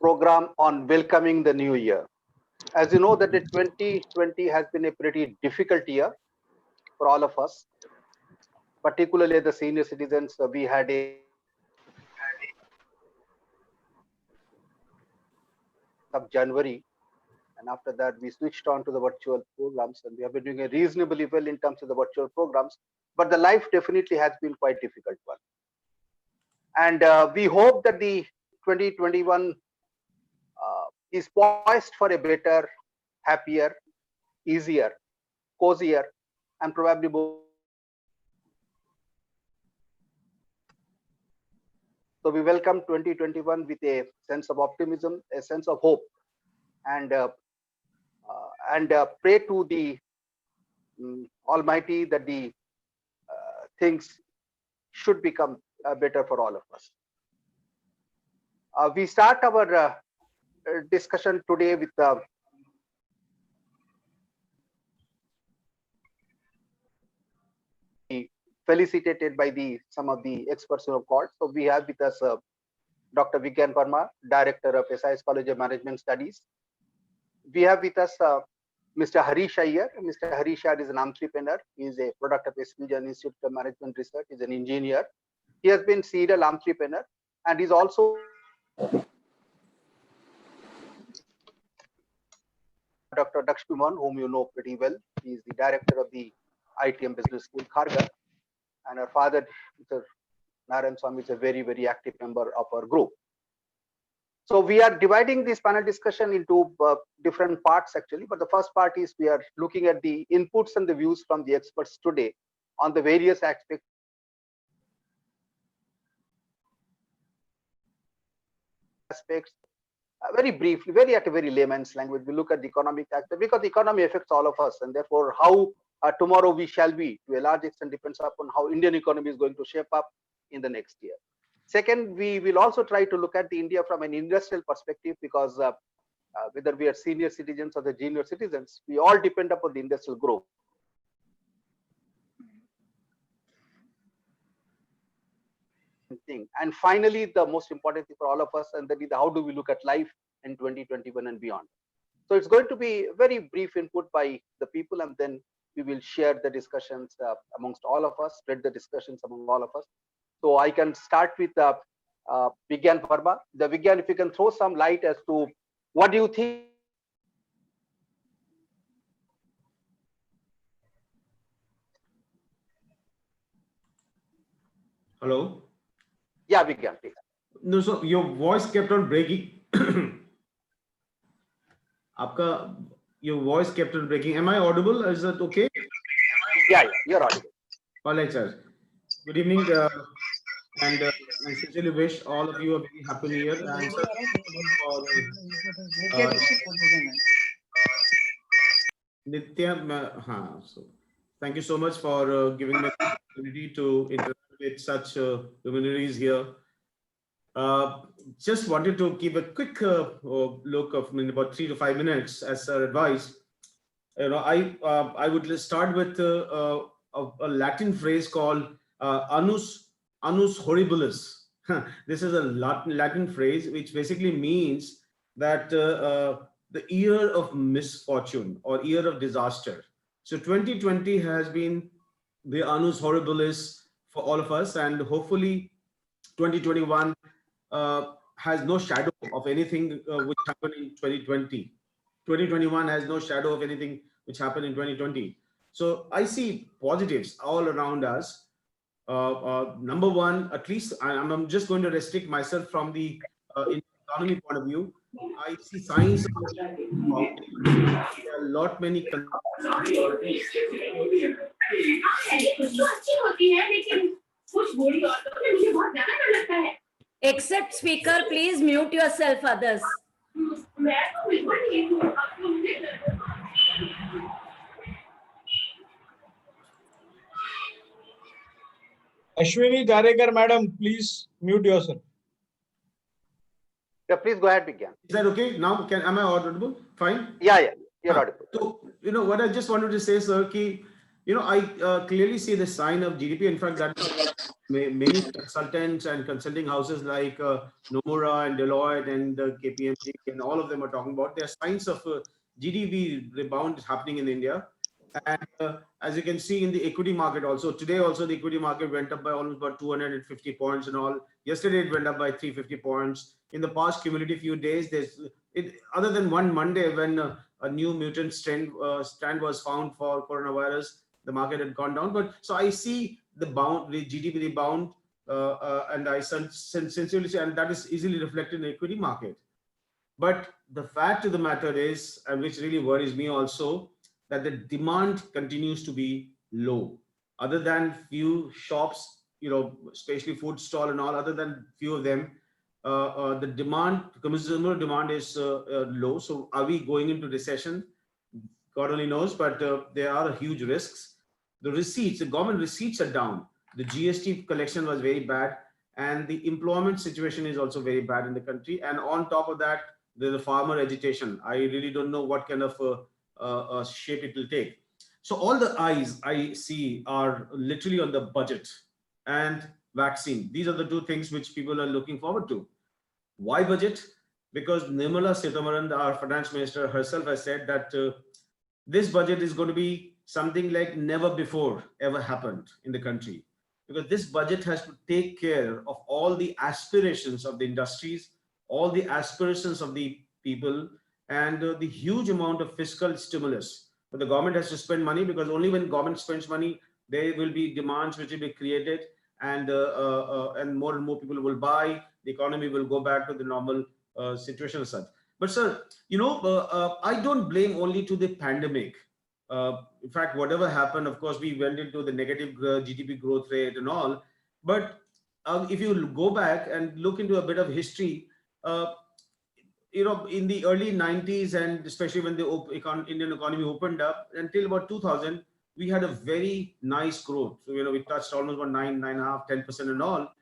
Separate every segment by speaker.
Speaker 1: program on welcoming the new year. As you know that the 2020 has been a pretty difficult year for all of us, particularly the senior citizens. We had a of January, and after that we switched on to the virtual programs, and we have been doing a reasonably well in terms of the virtual programs. But the life definitely has been quite difficult one, and we hope that the 2021 is poised for a better, happier, easier, cozier, and probably more. So we welcome 2021 with a sense of optimism, a sense of hope, and pray to the Almighty that the things should become better for all of us. We start our discussion today with felicitated by some of the experts who have called. So we have with us Dr. Vigyan Verma, Director of SIS College of Management Studies. We have with us Mr. Harish Iyer. Mr. Harish Iyer is an entrepreneur. He is a product of SPGN Institute of Management Research. He is an engineer. He has been serial entrepreneur and is also Dr. Dakshman, whom you know pretty well. He is the director of the ITM Business School, Kharghar. And our father, Mr. Narayan Swami, is a very, very active member of our group. So we are dividing this panel discussion into different parts actually, but the first part is we are looking at the inputs and the views from the experts today on the various aspects. Very briefly, very at a very layman's language, we look at the economic factor because the economy affects all of us, and therefore how tomorrow we shall be to a large extent depends upon how Indian economy is going to shape up in the next year. Second, we will also try to look at the India from an industrial perspective because whether we are senior citizens or the junior citizens, we all depend upon the industrial growth. And finally, the most important thing for all of us, and that is how do we look at life in 2021 and beyond. So it's going to be very brief input by the people, and then we will share the discussions amongst all of us, spread the discussions among all of us. So I can start with Vigyan Verma. The Vigyan, if you can throw some light as to what do you think?
Speaker 2: Hello?
Speaker 1: Yeah, Vigyan, please.
Speaker 2: No, so your voice kept on breaking. Your voice kept on breaking. Am I audible? Is that okay?
Speaker 1: Yeah, you're audible.
Speaker 2: All right, sir. Good evening. And I sincerely wish all of you a very happy new year. And sir, Nitya, so thank you so much for giving me the opportunity to interact with such luminaries here. Just wanted to give a quick look of about 3 to 5 minutes as sir advised. You know, I would start with a Latin phrase called annus horribilis. This is a Latin phrase which basically means that the year of misfortune or year of disaster. So 2020 has been the annus horribilis for all of us, and hopefully 2021 has no shadow of anything which happened in 2020. 2021 has no shadow of anything which happened in 2020. So I see positives all around us. Number one, at least I'm just going to restrict myself from the economy point of view. I see signs of a lot many.
Speaker 3: Except speaker, please mute yourself, others.
Speaker 4: Ashwini Dharekar, madam, please mute yourself.
Speaker 1: Yeah, please go ahead, Vigyan.
Speaker 2: Is that okay? Now, am I audible? Fine?
Speaker 1: Yeah, you're audible.
Speaker 2: So, you know, what I just wanted to say, sir, I clearly see the sign of GDP. In fact, that many consultants and consulting houses like Nomura and Deloitte and KPMG and all of them are talking about. There are signs of GDP rebound happening in India. And as you can see in the equity market also, today also the equity market went up by almost about 250 points and all. Yesterday it went up by 350 points. In the past cumulative few days, other than one Monday when a new mutant strand was found for coronavirus, the market had gone down. But so I see the GDP rebound, and I sincerely say, and that is easily reflected in the equity market. But the fact of the matter is, and which really worries me also, that the demand continues to be low. Other than few shops, especially food stall and all, other than few of them, the consumer demand is low. So are we going into recession? God only knows, but there are huge risks. The government receipts are down. The GST collection was very bad, and the employment situation is also very bad in the country. And on top of that, there's a farmer agitation. I really don't know what kind of shape it will take. So all the eyes I see are literally on the budget and vaccine. These are the two things which people are looking forward to. Why budget? Because Nirmala Sitharaman, our finance minister herself, has said that this budget is going to be something like never before ever happened in the country. Because this budget has to take care of all the aspirations of the industries, all the aspirations of the people, and the huge amount of fiscal stimulus. But the government has to spend money, because only when government spends money, there will be demands which will be created, and more and more people will buy. The economy will go back to the normal situation as such. But sir, I don't blame only to the pandemic. In fact, whatever happened, of course, we went into the negative GDP growth rate and all. But if you go back and look into a bit of history, in the early 90s, and especially when the Indian economy opened up, until about 2000, we had a very nice growth. So, we touched almost about 9.5%, 10% and all.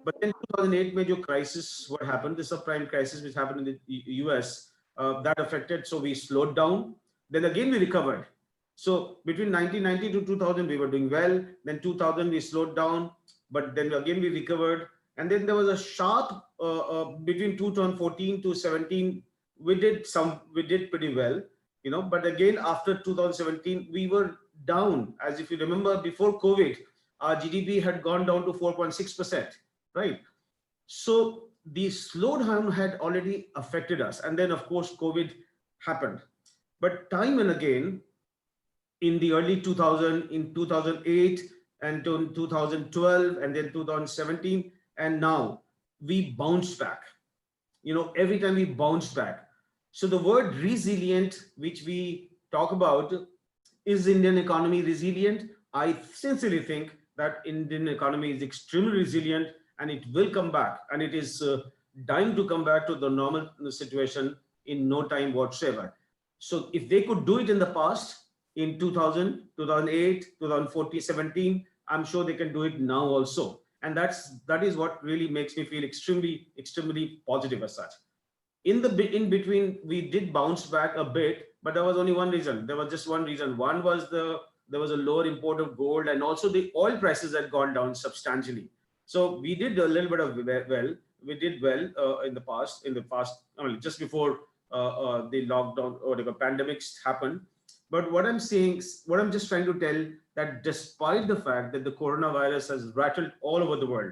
Speaker 2: But then 2008 major crisis, what happened? The subprime crisis, which happened in the US, that affected. So we slowed down. Then again, we recovered. So between 1990 to 2000, we were doing well. Then 2000, we slowed down. But then again, we recovered. And then there was a sharp between 2014 to 17. We did pretty well, But again, after 2017, we were down. As if you remember, before COVID, our GDP had gone down to 4.6%, right? So the slowdown had already affected us. And then, of course, COVID happened. But time and again, in the early 2000, in 2008, and 2012, and then 2017, and now we bounced back. Every time we bounce back. So the word resilient, which we talk about, is Indian economy resilient? I sincerely think that Indian economy is extremely resilient, and it will come back, and it is dying to come back to the normal situation in no time whatsoever. So if they could do it in the past, in 2000, 2008, 2014, 17, I'm sure they can do it now also. And that is what really makes me feel extremely, extremely positive as such. In between, we did bounce back a bit, but there was only one reason. There was just one reason. One was there was a lower import of gold, and also the oil prices had gone down substantially. So we did a little bit of we did well in the past, just before the lockdown or the pandemics happened. But what I'm just trying to tell, that despite the fact that the coronavirus has rattled all over the world,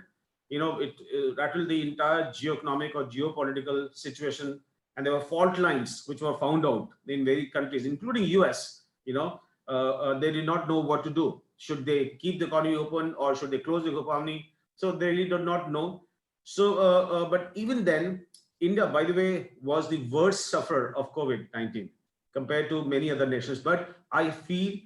Speaker 2: it rattled the entire geoeconomic or geopolitical situation, and there were fault lines which were found out in various countries, including US. They did not know what to do. Should they keep the economy open, or should they close the economy? So they really did not know. So, but even then, India, by the way, was the worst sufferer of COVID-19 compared to many other nations. But I feel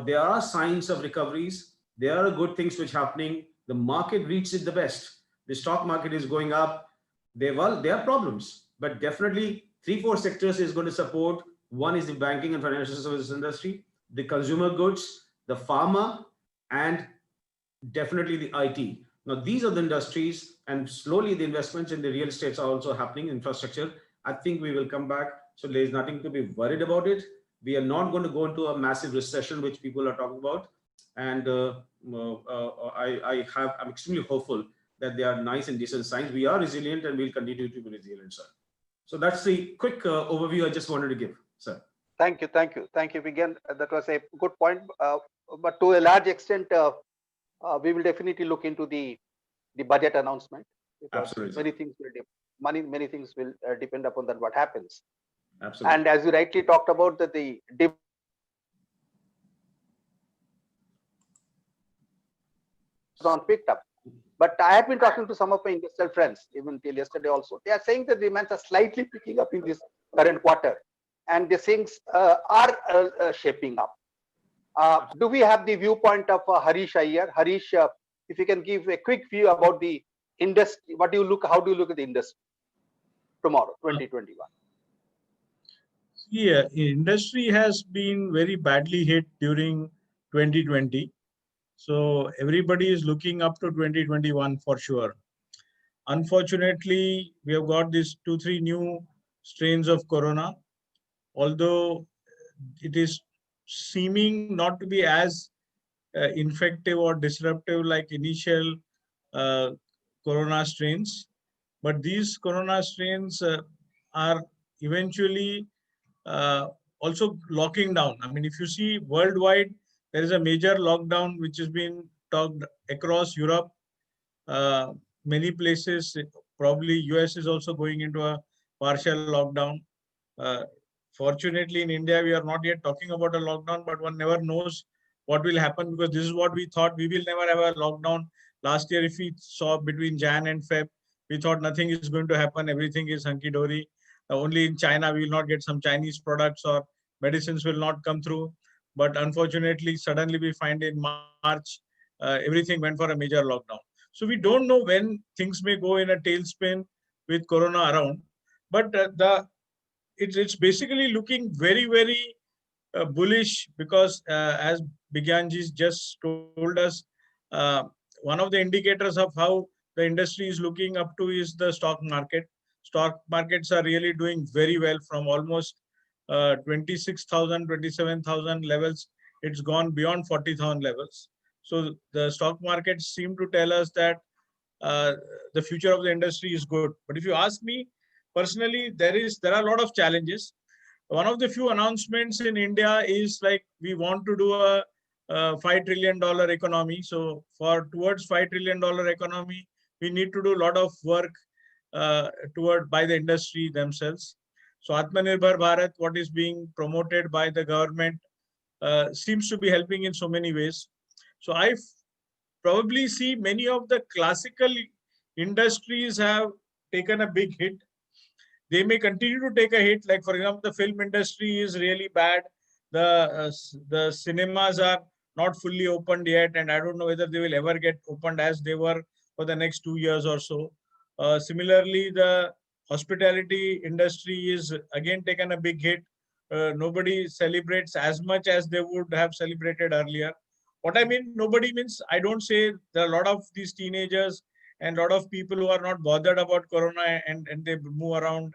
Speaker 2: there are signs of recoveries. There are good things which are happening. The market reached it the best. The stock market is going up. There are problems, but definitely 3-4 sectors is going to support. One is the banking and financial services industry, the consumer goods, the pharma, and definitely the IT. Now, these are the industries, and slowly the investments in the real estates are also happening, infrastructure. I think we will come back. So there's nothing to be worried about it. We are not going to go into a massive recession, which people are talking about. And I'm extremely hopeful that they are nice and decent signs. We are resilient and we'll continue to be resilient, sir. So that's the quick overview I just wanted to give, sir.
Speaker 1: Thank you, thank you, thank you, Vigen. That was a good point. But to a large extent, we will definitely look into the budget announcement, because
Speaker 2: Absolutely, sir.
Speaker 1: many things will many things will depend upon that what happens.
Speaker 2: Absolutely.
Speaker 1: And as you rightly talked about, that the on picked up. But I have been talking to some of my industrial friends, even till yesterday also. They are saying that demands are slightly picking up in this current quarter, and the things are shaping up. Do we have the viewpoint of Harish Iyer? Harish, if you can give a quick view about the industry, how do you look at the industry tomorrow, 2021?
Speaker 4: Yeah, industry has been very badly hit during 2020. So everybody is looking up to 2021 for sure. Unfortunately, we have got these 2-3 new strains of corona. Although it is seeming not to be as infective or disruptive like initial uh, corona strains, but these corona strains are eventually also locking down. I mean, if you see worldwide, there is a major lockdown which has been talked across Europe. Many places, probably US is also going into a partial lockdown. Uh, Fortunately, in India, we are not yet talking about a lockdown, but one never knows what will happen, because this is what we thought. We will never have a lockdown. Last year, if we saw between Jan and Feb, we thought nothing is going to happen. Everything is hunky-dory. Only in China, we will not get some Chinese products, or medicines will not come through. But unfortunately, suddenly we find in March, everything went for a major lockdown. So we don't know when things may go in a tailspin with Corona around. But it's basically looking very, very bullish, because as Bigyanji just told us, uh, one of the indicators of how the industry is looking up to is the stock market. Stock markets are really doing very well from almost 26,000, 27,000 levels. It's gone beyond 40,000 levels. So the stock markets seem to tell us that uh, the future of the industry is good. But if you ask me personally, there are a lot of challenges. One of the few announcements in India is like, we want to do a $5 trillion economy. So towards $5 trillion economy, we need to do a lot of work by the industry themselves. So Atmanirbhar Bharat, what is being promoted by the government, seems to be helping in so many ways. So I probably see many of the classical industries have taken a big hit. They may continue to take a hit. Like, for example, the film industry is really bad. The cinemas are not fully opened yet, and I don't know whether they will ever get opened as they were for the next 2 years or so. Similarly, the hospitality industry is again taken a big hit. Nobody celebrates as much as they would have celebrated earlier. What I mean, nobody means, I don't say there are a lot of these teenagers and a lot of people who are not bothered about corona, and they move around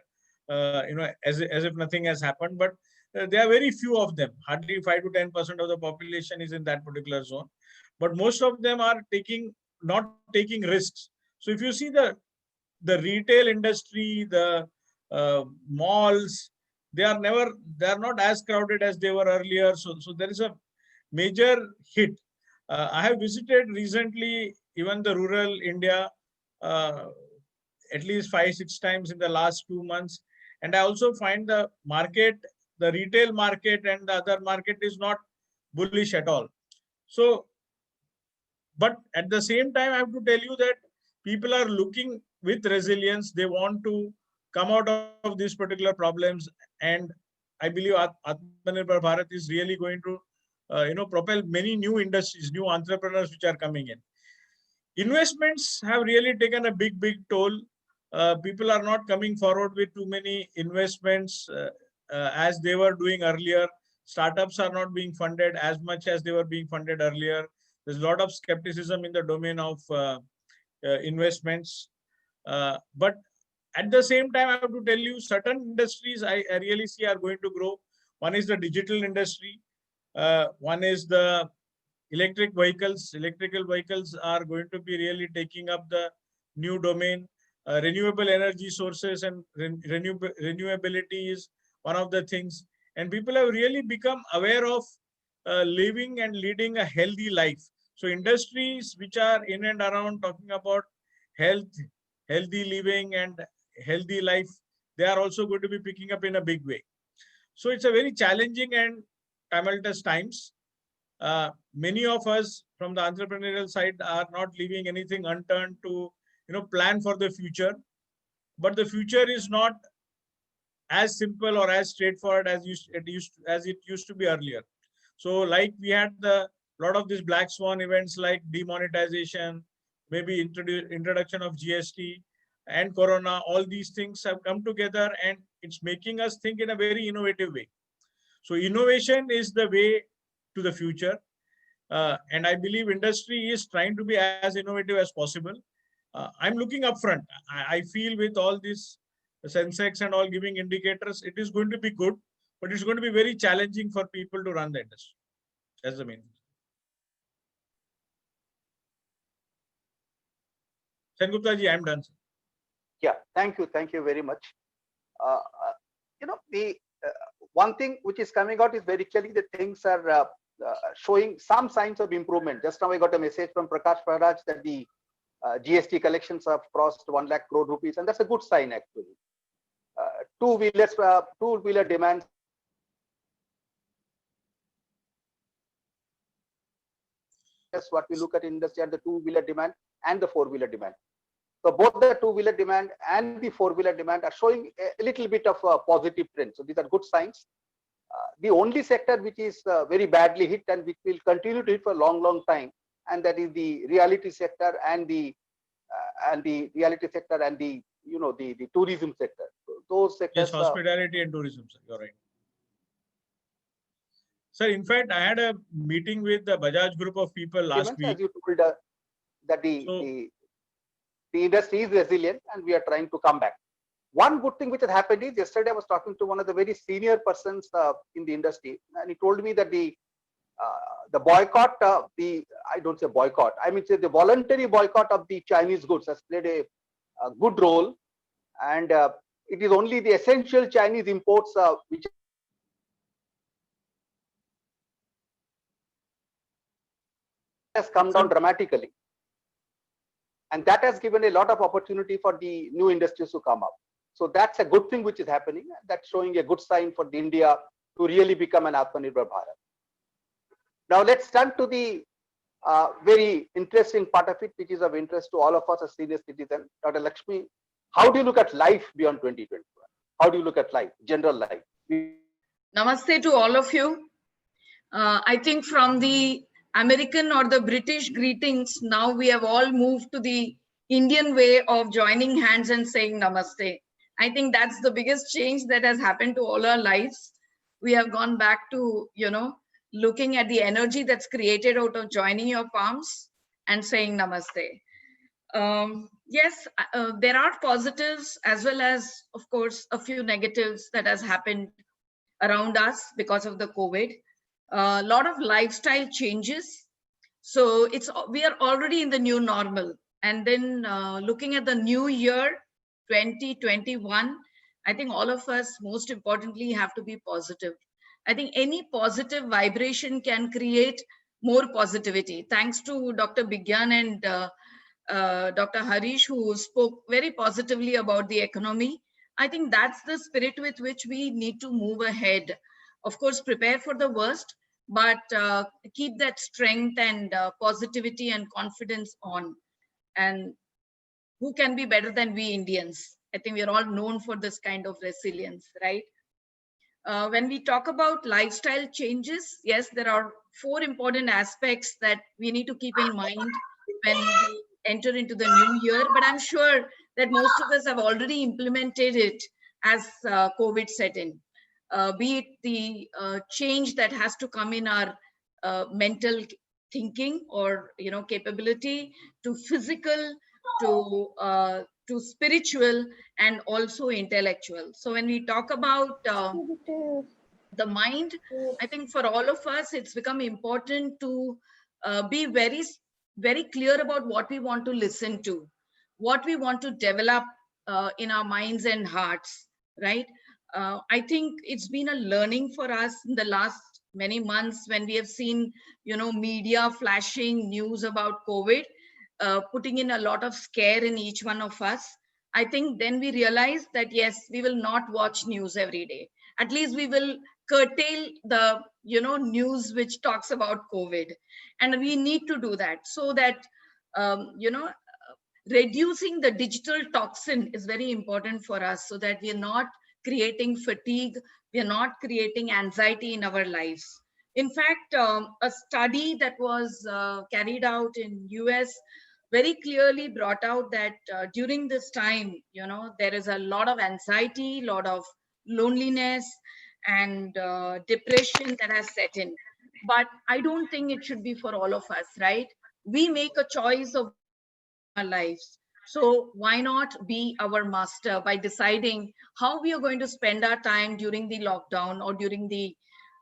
Speaker 4: as if nothing has happened. But there are very few of them. Hardly 5 to 10% of the population is in that particular zone. But most of them are not taking risks. So if you see the retail industry, the malls, they are not as crowded as they were earlier. So there is a major hit. I have visited recently even the rural India at least 5-6 times in the last 2 months, and I also find the retail market and the other market is not bullish at all. So, but at the same time, I have to tell you that people are looking with resilience. They want to come out of these particular problems, and I believe Atmanirbhar Bharat is really going to propel many new industries, new entrepreneurs which are coming in. Investments have really taken a big toll. People are not coming forward with too many investments as they were doing earlier. Startups are not being funded as much as they were being funded earlier. There's a lot of skepticism in the domain of investments. But at the same time, I have to tell you, certain industries I really see are going to grow. One is the digital industry. One is the electric vehicles. Electrical vehicles are going to be really taking up the new domain. Renewable energy sources and renewability is one of the things. And people have really become aware of living and leading a healthy life. So industries which are in and around talking about health, healthy living and healthy life, they are also going to be picking up in a big way. So it's a very challenging and tumultuous times. Many of us from the entrepreneurial side are not leaving anything unturned to plan for the future, but the future is not as simple or as straightforward as it used to be earlier. So like we had the lot of these black swan events like demonetization, maybe introduction of GST and Corona, all these things have come together and it's making us think in a very innovative way. So innovation is the way to the future. And I believe industry is trying to be as innovative as possible. I'm looking upfront. I feel with all this Sensex and all giving indicators, it is going to be good, but it's going to be very challenging for people to run the industry. That's the main thing. Sengupta ji, I'm done.
Speaker 1: Yeah, thank you very much. The one thing which is coming out is very clearly that things are showing some signs of improvement. Just now I got a message from Prakash Paharaj that the GST collections have crossed 1 lakh crore rupees, and that's a good sign actually. Two-wheeler demand that's what we look at in industry, and the two-wheeler demand and the four-wheeler demand. So both the two-wheeler demand and the four-wheeler demand are showing a little bit of a positive trend. So these are good signs. The only sector which is very badly hit and which will continue to hit for a long time, and that is the reality sector and the reality sector and the tourism sector. So those sectors.
Speaker 4: Yes, hospitality and tourism, sir. You're right. Sir, in fact, I had a meeting with the Bajaj group of people last week.
Speaker 1: As you told that the industry is resilient and we are trying to come back. One good thing which has happened is yesterday I was talking to one of the very senior persons in the industry, and he told me that the boycott, I don't say boycott, I mean say the voluntary boycott of the Chinese goods has played a good role, and it is only the essential Chinese imports which has come down dramatically, and that has given a lot of opportunity for the new industries to come up. So that's a good thing which is happening. That's showing a good sign for India to really become an Atmanirbhar Bharat. Now let's turn to the very interesting part of it, which is of interest to all of us as senior citizens. Dr. Lakshmi, how do you look at life beyond 2021? How do you look at life, general life?
Speaker 5: Namaste to all of you. I think from the American or the British greetings, now we have all moved to the Indian way of joining hands and saying namaste. I think that's the biggest change that has happened to all our lives. We have gone back to, looking at the energy that's created out of joining your palms and saying namaste. Yes, there are positives as well as, of course, a few negatives that has happened around us because of the COVID. A lot of lifestyle changes. So we are already in the new normal. And then looking at the new year, 2021, I think all of us, most importantly, have to be positive. I think any positive vibration can create more positivity. Thanks to Dr. Bigyan and Dr. Harish, who spoke very positively about the economy. I think that's the spirit with which we need to move ahead. Of course, prepare for the worst, but keep that strength and positivity and confidence on. And who can be better than we Indians? I think we're all known for this kind of resilience, right? When we talk about lifestyle changes, yes, there are 4 important aspects that we need to keep in mind when we enter into the new year, but I'm sure that most of us have already implemented it as COVID set in. Be it the change that has to come in our mental thinking or capability, to physical, to spiritual, and also intellectual. So when we talk about the mind, I think for all of us, it's become important to be very clear about what we want to listen to, what we want to develop in our minds and hearts, right? I think it's been a learning for us in the last many months when we have seen, media flashing news about COVID, putting in a lot of scare in each one of us. I think then we realized that yes, we will not watch news every day. At least we will curtail the news which talks about COVID, and we need to do that so that reducing the digital toxin is very important for us, so that we are not creating fatigue, we are not creating anxiety in our lives. In fact, a study that was carried out in US very clearly brought out that during this time, there is a lot of anxiety, lot of loneliness, and depression that has set in. But I don't think it should be for all of us, right? We make a choice of our lives. So why not be our master by deciding how we are going to spend our time during the lockdown or during the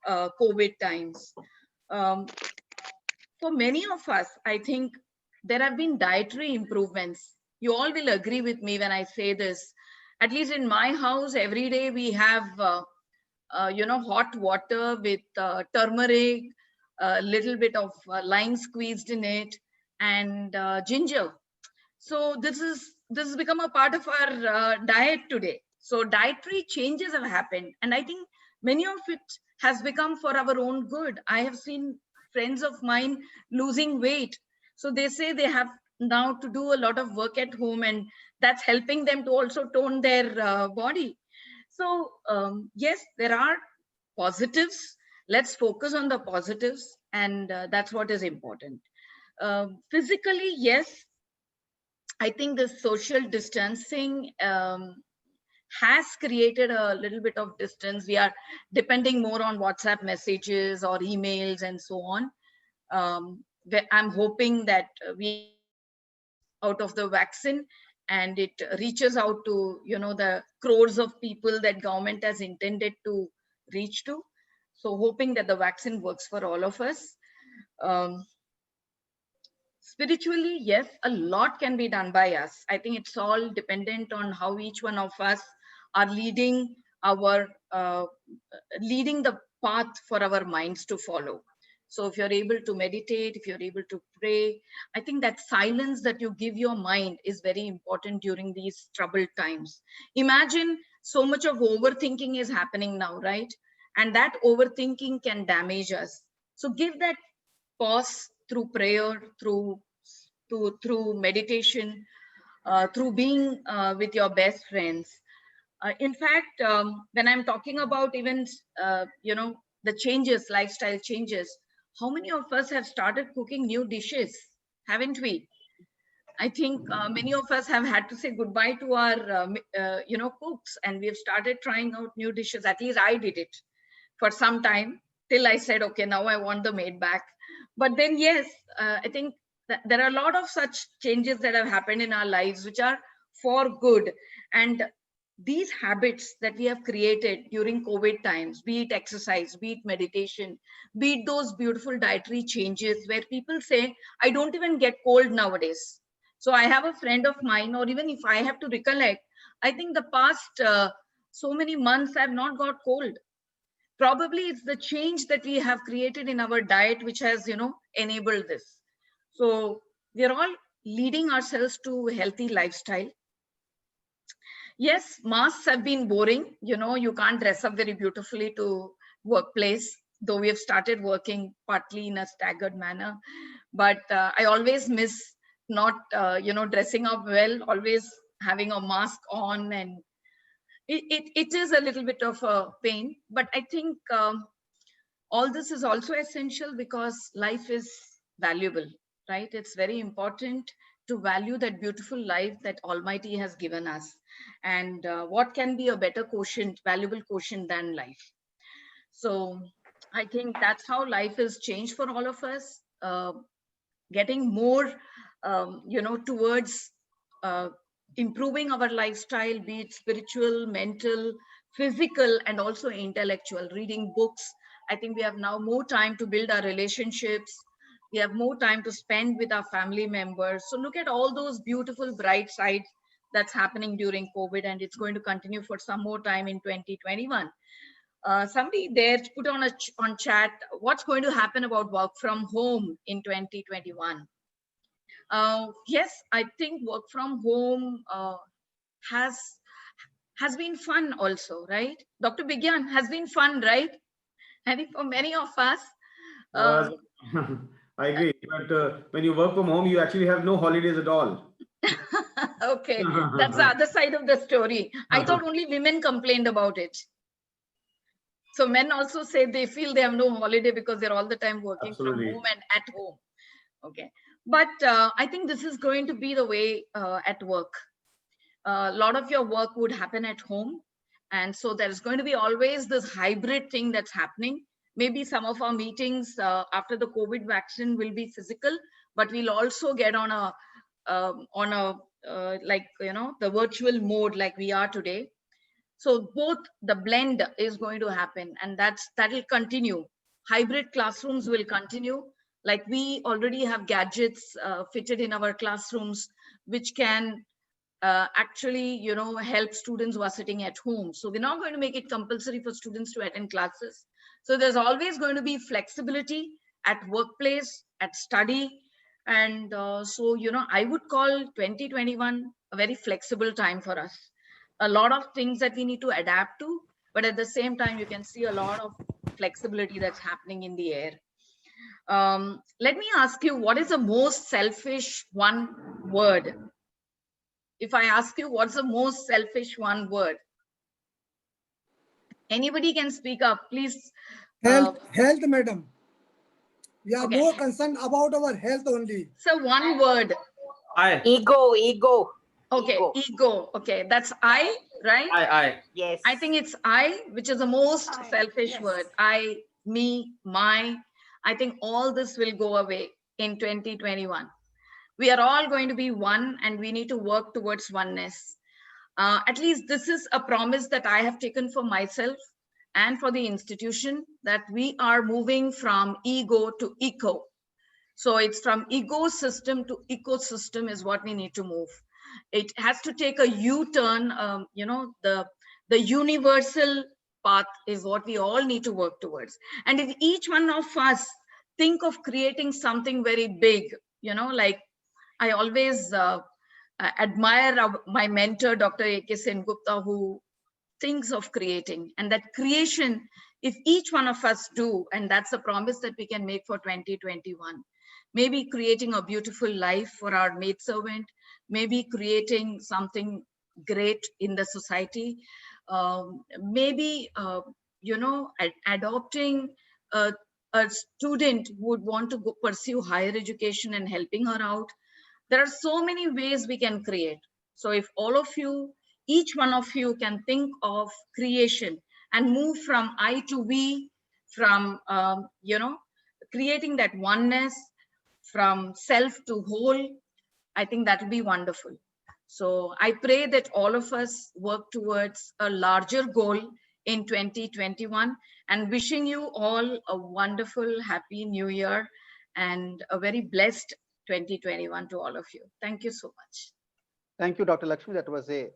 Speaker 5: COVID times? Um, for many of us, I think there have been dietary improvements. You all will agree with me when I say this. At least in my house, every day we have, hot water with turmeric, a little bit of lime squeezed in it, and ginger. So this has become a part of our diet today. So dietary changes have happened, and I think many of it has become for our own good. I have seen friends of mine losing weight, so they say they have now to do a lot of work at home, and that's helping them to also tone their body. So yes, there are positives. Let's focus on the positives, and that's what is important. Physically, yes, I think the social distancing has created a little bit of distance. We are depending more on WhatsApp messages or emails and so on. I'm hoping that we out of the vaccine and it reaches out to the crores of people that government has intended to reach to. So hoping that the vaccine works for all of us. Um, Spiritually, yes, a lot can be done by us. I think it's all dependent on how each one of us are leading our leading the path for our minds to follow. So if you're able to meditate, if you're able to pray, I think that silence that you give your mind is very important during these troubled times. Imagine so much of overthinking is happening now, right? And that overthinking can damage us. So give that pause through prayer, through meditation, through being with your best friends. In fact, when I'm talking about even the changes, lifestyle changes, how many of us have started cooking new dishes, haven't we? I think many of us have had to say goodbye to our cooks, and we have started trying out new dishes. At least I did it for some time till I said, okay, now I want the maid back. But then, yes, I think that there are a lot of such changes that have happened in our lives, which are for good. And these habits that we have created during COVID times, be it exercise, be it meditation, be it those beautiful dietary changes where people say, I don't even get cold nowadays. So I have a friend of mine, or even if I have to recollect, I think the past so many months I have not got cold. Probably it's the change that we have created in our diet which has enabled this. So we are all leading ourselves to a healthy lifestyle. Yes, masks have been boring. You can't dress up very beautifully to workplace, though we have started working partly in a staggered manner. But I always miss not dressing up well, always having a mask on, and it is a little bit of a pain. But I think all this is also essential because life is valuable, right? It's very important to value that beautiful life that Almighty has given us. And what can be a better quotient, valuable quotient than life? So I think that's how life has changed for all of us, getting more, towards improving our lifestyle, be it spiritual, mental, physical and also intellectual, reading books. I think we have now more time to build our relationships. We have more time to spend with our family members. So look at all those beautiful bright sides that's happening during COVID, and it's going to continue for some more time in 2021. Somebody there put on chat what's going to happen about work from home in 2021. Yes, I think work from home has been fun also, right? Dr. Bigyan, has been fun, right? I think for many of us.
Speaker 2: Uh, I agree. But when you work from home, you actually have no holidays at all.
Speaker 5: Okay, that's the other side of the story. I thought only women complained about it. So men also say they feel they have no holiday because they're all the time working
Speaker 2: Absolutely.
Speaker 5: from home and at home. Okay, but I think this is going to be the way at work. A lot of your work would happen at home, and so there's going to be always this hybrid thing that's happening. Maybe some of our meetings after the COVID vaccine will be physical, but we'll also get on a like, you know, the virtual mode like we are today. So both the blend is going to happen, and that'll continue. Hybrid classrooms will continue. Like we already have gadgets fitted in our classrooms, which can actually, you know, help students who are sitting at home. So we're not going to make it compulsory for students to attend classes. So there's always going to be flexibility at workplace, at study. And so, you know, I would call 2021 a very flexible time for us. A lot of things that we need to adapt to, but at the same time, you can see a lot of flexibility that's happening in the air. Let me ask you, what is the most selfish one word? If I ask you, what's the most selfish one word? Anybody can speak up, please.
Speaker 6: Health, madam. We are
Speaker 5: Okay.
Speaker 6: more concerned about our health only.
Speaker 5: So one word.
Speaker 7: Ego.
Speaker 5: Okay, ego. Okay, that's I, right?
Speaker 7: I. Yes.
Speaker 5: I think it's I, which is the most selfish word. I, me, my. I think all this will go away in 2021. We are all going to be one, and we need to work towards oneness. At least this is a promise that I have taken for myself and for the institution, that we are moving from ego to eco. So it's from ecosystem to ecosystem is what we need to move. It has to take a U-turn. You know, the universal path is what we all need to work towards. And if each one of us think of creating something very big, you know, like I always admire my mentor, Dr. A.K. Sengupta, who thinks of creating, and that creation, if each one of us do, and that's a promise that we can make for 2021, maybe creating a beautiful life for our maidservant, maybe creating something great in the society, maybe, you know, adopting a student who would want to go pursue higher education and helping her out. There are so many ways we can create. So if all of you, each one of you can think of creation and move from I to we, from, you know, creating that oneness, from self to whole, I think that will be wonderful. So I pray that all of us work towards a larger goal in 2021, and wishing you all a wonderful, happy new year and a very blessed 2021 to all of you. Thank you so much.
Speaker 1: Thank you, Dr. Lakshmi. That was a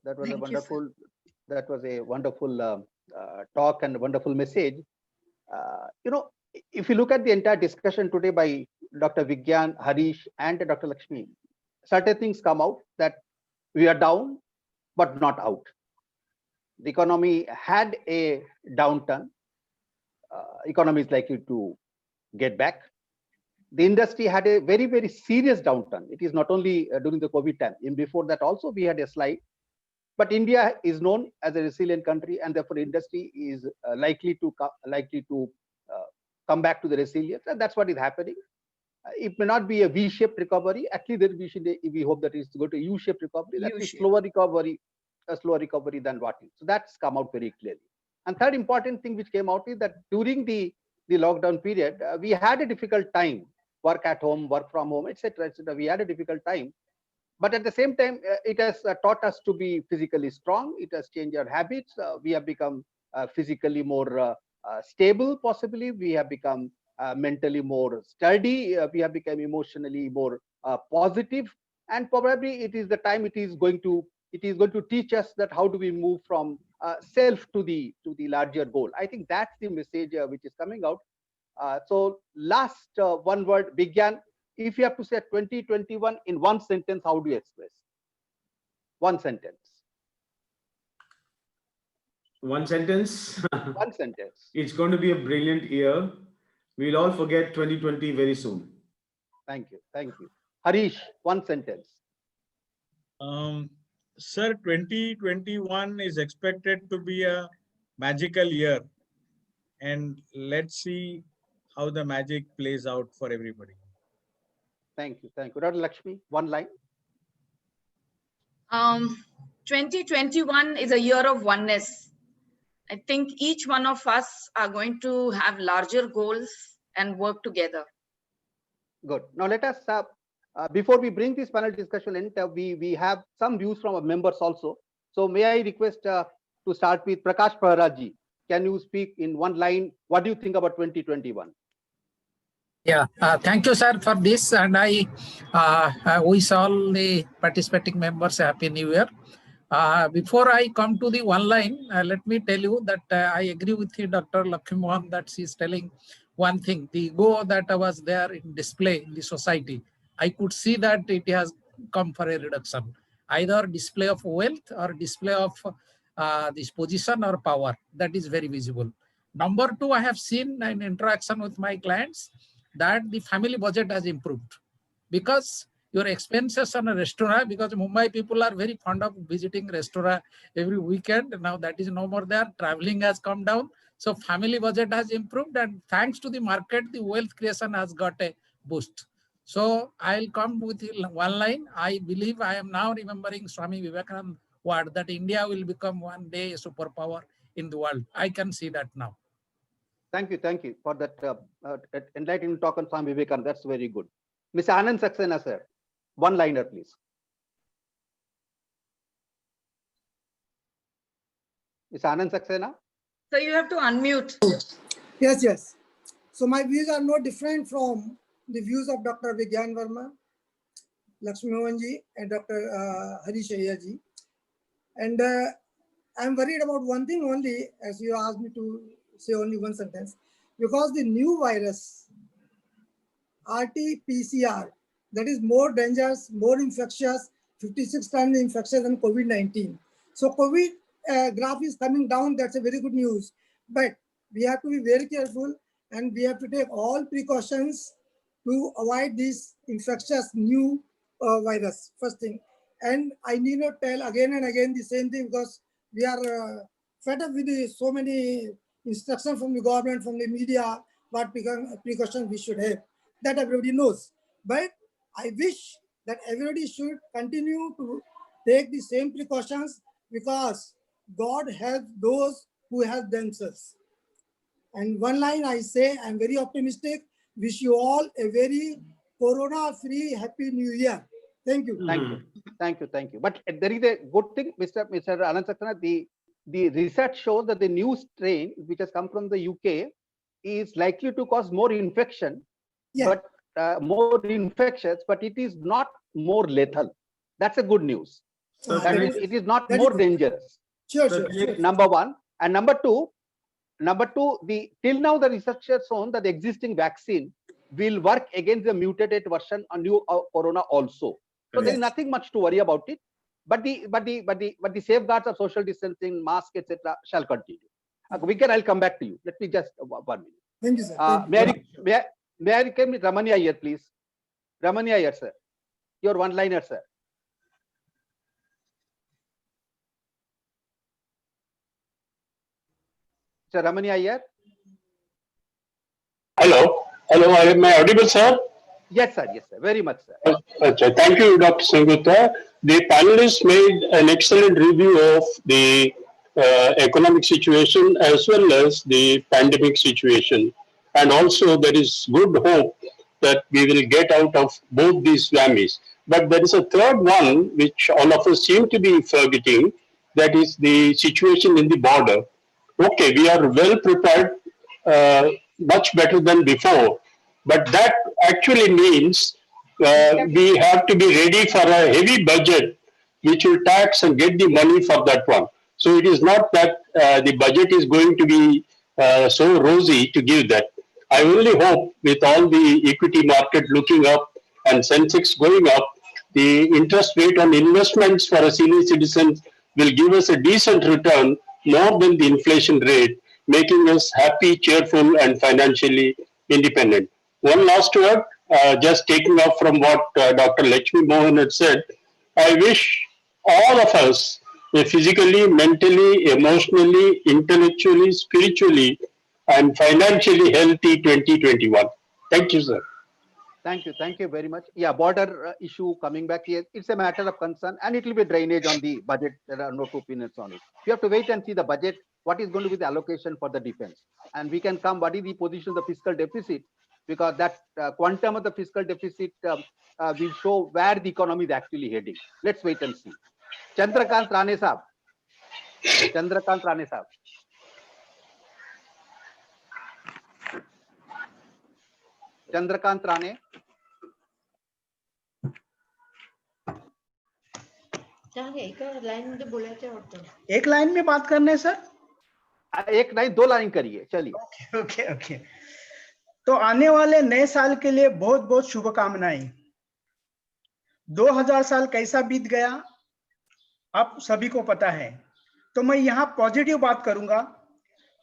Speaker 1: wonderful talk and a wonderful message. You know, if you look at the entire discussion today by Dr. Vigyan, Harish, and Dr. Lakshmi, certain things come out that we are down, but not out. The economy had a downturn. Economy is likely to get back. The industry had a very, very serious downturn. It is not only during the COVID time. In before that also we had a slide. But India is known as a resilient country, and therefore industry is likely to come back to the resilience, and that's what is happening. It may not be a V-shaped recovery. Actually, we hope that it's going to a U-shaped recovery. That's a slower recovery than what is. So that's come out very clearly. And third important thing which came out is that during the lockdown period, we had a difficult time. Work at home, work from home, etc., etc. We had a difficult time. But at the same time, it has taught us to be physically strong. It has changed our habits. We have become physically more stable, possibly. We have become mentally more sturdy. We have become emotionally more positive. And probably it is the time it is going to teach us that how do we move from self to the larger goal. I think that's the message which is coming out. So last one word, Vigyan. If you have to say 2021 in one sentence, how do you express? One sentence.
Speaker 2: One sentence.
Speaker 1: One sentence.
Speaker 2: It's going to be a brilliant year. We'll all forget 2020 very soon.
Speaker 1: Thank you. Thank you. Harish, one sentence.
Speaker 4: Sir, 2021 is expected to be a magical year. And let's see how the magic plays out for everybody.
Speaker 1: Thank you. Thank you. Dr. Lakshmi, one line.
Speaker 5: 2021 is a year of oneness. I think each one of us are going to have larger goals and work together.
Speaker 1: Good. Now let us, before we bring this panel discussion in, we have some views from our members also. So may I request to start with Prakash Praharaji. Can you speak in one line? What do you think about 2021?
Speaker 8: Yeah, thank you, sir, for this. And I wish all the participating members a happy new year. Before I come to the one line, let me tell you that I agree with you, Dr. Lakshmi Mohan, that she's telling one thing. The ego that was there in display in the society, I could see that it has come for a reduction. Either display of wealth or display of this position or power. That is very visible. Number two, I have seen in interaction with my clients that the family budget has improved because your expenses on a restaurant, because Mumbai people are very fond of visiting restaurant every weekend. Now that is no more there. Traveling has come down. So family budget has improved, and thanks to the market, the wealth creation has got a boost. So I'll come with one line. I believe I am now remembering Swami Vivekananda word that India will become one day a superpower in the world. I can see that now.
Speaker 1: Thank you for that enlightening talk on Swami Vivekananda. That's very good. Mr. Anand Saxena, sir, one liner, please. Mr. Anand Saxena.
Speaker 5: So you have to unmute.
Speaker 6: Yes. So my views are no different from the views of Dr. Vigyan Verma, Lakshmi Mohanji, and Dr. Harish Ayyaji. And I'm worried about one thing only, as you asked me to say only one sentence, because the new virus, RT-PCR, that is more dangerous, more infectious, 56 times infectious than COVID-19. So COVID graph is coming down. That's a very good news. But we have to be very careful, and we have to take all precautions to avoid this infectious new virus, first thing. And I need not tell again and again the same thing, because we are fed up with so many instructions from the government, from the media, what precautions we should have. That everybody knows. But I wish that everybody should continue to take the same precautions, because God helps those who help themselves. And one line I say, I'm very optimistic. Wish you all a very corona-free happy new year. Thank you.
Speaker 1: Thank you. But there is a good thing, Mr. Anand Saxena. The research shows that the new strain, which has come from the UK, is likely to cause more infection, but more infectious, but it is not more lethal. That's a good news. That means it is not more dangerous.
Speaker 6: Sure.
Speaker 1: Number one. And number two, till now the research has shown that the existing vaccine will work against the mutated version on new corona also. So there is nothing much to worry about it. But the safeguards of social distancing, mask, etc., shall continue. I'll come back to you. Let me just 1 minute.
Speaker 6: Thank you, sir.
Speaker 1: May I come with Ramani Iyer, please? Ramani Iyer, sir. Your one-liner, sir. Sir Ramani Iyer.
Speaker 9: Hello. Am I audible, sir?
Speaker 1: Yes, sir. Very much, sir.
Speaker 9: Thank you, Dr. Sengupta. The panelists made an excellent review of the economic situation as well as the pandemic situation. And also there is good hope that we will get out of both these whammies. But there is a third one which all of us seem to be forgetting. That is the situation in the border. Okay, we are well prepared, much better than before. But that actually means we have to be ready for a heavy budget, which will tax and get the money for that one. So it is not that the budget is going to be so rosy to give that. I only hope with all the equity market looking up and Sensex going up, the interest rate on investments for a senior citizen will give us a decent return more than the inflation rate, making us happy, cheerful, and financially independent. One last word, just taking off from what Dr. Lakshmi Mohan had said, I wish all of us physically, mentally, emotionally, intellectually, spiritually, and financially healthy 2021. Thank you, sir.
Speaker 1: Thank you very much. Yeah, border issue coming back here, it's a matter of concern, and it will be drainage on the budget. There are no two opinions on it. We have to wait and see the budget, what is going to be the allocation for the defense, and we can come what is the position of the fiscal deficit, because that quantum of the fiscal deficit will show where the economy is actually heading. Let's wait and see. Chandrakant Rane Saab. Chandrakant Rane Saab. Chandrakant Rane.
Speaker 10: एक line में बात करना है sir?
Speaker 1: एक नहीं, 2 line करिए, चलिए.
Speaker 10: Okay. तो आने वाले नए साल के लिए बहुत बहुत शुभकामनाएं. 2000 साल कैसा बीत गया आप सभी को पता है, तो मैं यहाँ पॉजिटिव बात करूंगा.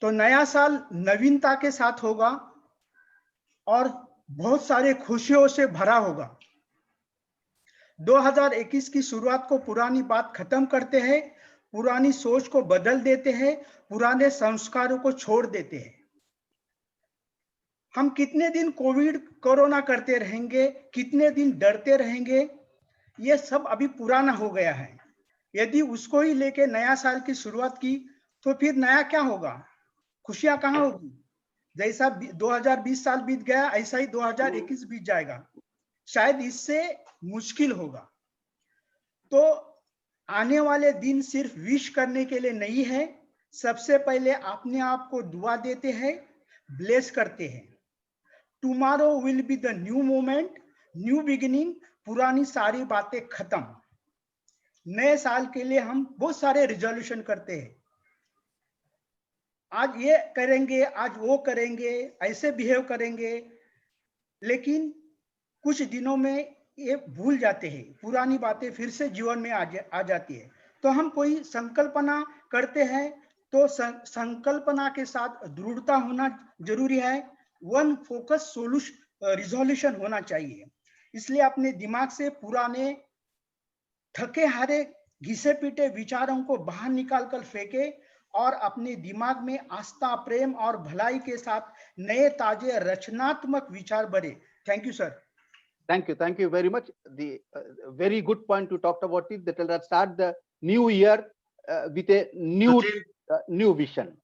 Speaker 10: तो नया साल नवीनता के साथ होगा और बहुत सारे खुशियों से भरा होगा. 2021 की शुरुआत को पुरानी बात खत्म करते हैं, पुरानी सोच को बदल देते हैं, पुराने संस्कारों को छोड़ देते हैं. हम कितने दिन कोरोना करते रहेंगे, कितने दिन डरते रहेंगे, ये सब अभी पुराना हो गया है. यदि उसको ही लेके नया साल की शुरुआत की तो फिर नया क्या होगा, खुशियां कहाँ होगी. जैसा 2020 साल बीत गया ऐसा ही 2021 बीत जाएगा, शायद इससे मुश्किल होगा. तो आने वाले दिन सिर्फ विश करने के लिए नहीं है, सबसे पहले अपने आप को दुआ देते हैं, ब्लेस करते हैं. Tomorrow will be the new moment, new beginning. पुरानी सारी बातें खत्म. नए साल के लिए हम बहुत सारे रिजोल्यूशन करते हैं, आज ये करेंगे, आज वो करेंगे, ऐसे बिहेव करेंगे, लेकिन कुछ दिनों में ये भूल जाते हैं, पुरानी बातें फिर से जीवन में आ जाती है. तो हम कोई संकल्पना करते हैं तो संकल्पना के साथ दृढ़ता होना जरूरी है. वन फोकस रिजोल्यूशन होना चाहिए. इसलिए अपने दिमाग से पुराने थके हारे घिसे पीटे विचारों को बाहर निकाल कर फेंके और अपने दिमाग में आस्था, प्रेम और भलाई के साथ नए ताजे रचनात्मक विचार भरे. Thank you sir.
Speaker 1: Thank you very much. The very good point you talked about it, that will start the new year with a new vision.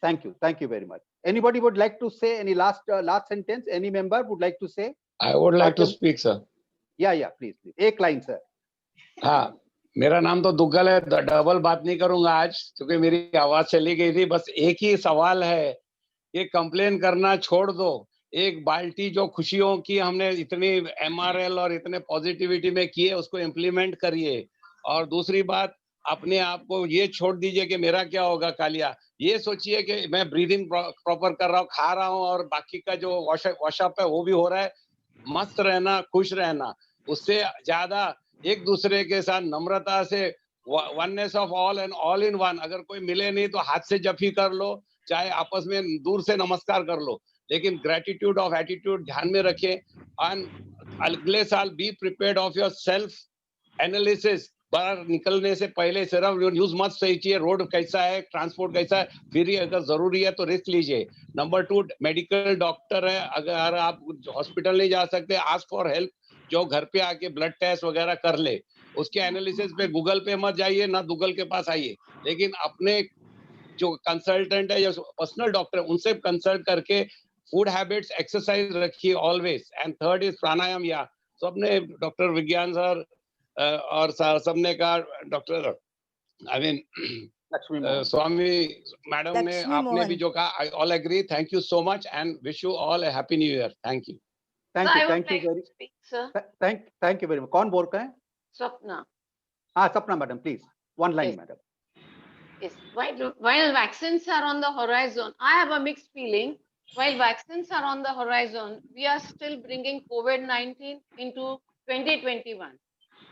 Speaker 1: Thank you very much. Anybody would like to say any last sentence? Any member would like to say?
Speaker 11: I would like to speak, sir.
Speaker 1: Yeah, please. एक line, sir.
Speaker 11: हाँ, मेरा नाम तो दुग्गल है, double बात नहीं करूंगा आज क्योंकि मेरी आवाज चली गई थी. बस एक ही सवाल है, ये कंप्लेन करना छोड़ दो. एक बाल्टी जो खुशियों की हमने इतनी MRL और इतने पॉजिटिविटी में किए, उसको इम्प्लीमेंट करिए. और दूसरी बात, अपने आप को ये छोड़ दीजिए कि मेरा क्या होगा कालिया. ये सोचिए कि मैं ब्रीदिंग प्रॉपर कर रहा हूँ, खा रहा हूँ और बाकी का जो वॉशअप है वो भी हो रहा है. मस्त रहना, खुश रहना. उससे ज्यादा एक दूसरे के साथ नम्रता से oneness of all and all in one. अगर कोई मिले नहीं तो हाथ से जफी कर लो, चाहे आपस में दूर से नमस्कार कर लो, लेकिन ग्रेटिट्यूड ऑफ एटीट्यूड ध्यान में रखें. एंड अगले साल be prepared of your self analysis. बाहर निकलने से पहले सिर्फ न्यूज मत सोचिए रोड कैसा है, ट्रांसपोर्ट कैसा है, फिर ही अगर जरूरी है तो रिस्क लीजिए. नंबर 2, मेडिकल डॉक्टर है, अगर आप हॉस्पिटल नहीं जा सकते, आस्क फॉर हेल्प. जो घर पे आके ब्लड टेस्ट वगैरह कर ले, उसके एनालिसिस पे गूगल पे मत जाइए, ना गूगल के पास आइए, लेकिन अपने जो कंसल्टेंट है या पर्सनल डॉक्टर है उनसे कंसल्ट करके फूड हैबिट्स, एक्सरसाइज रखिए always. And third is pranayama. या सबने डॉक्टर विज्ञान सर और सबने कहा doctor I mean Swami madam ने आपने भी जो कहा I all agree thank you so much and wish you all a happy new year thank you
Speaker 1: thank you very much. कौन बोल रहे हैं?
Speaker 12: Swapna.
Speaker 1: हाँ सपना madam please one line
Speaker 12: Yes.
Speaker 1: Madam.
Speaker 12: Yes. While vaccines are on the horizon, I have a mixed feeling. While vaccines are on the horizon, we are still bringing COVID-19 into 2021.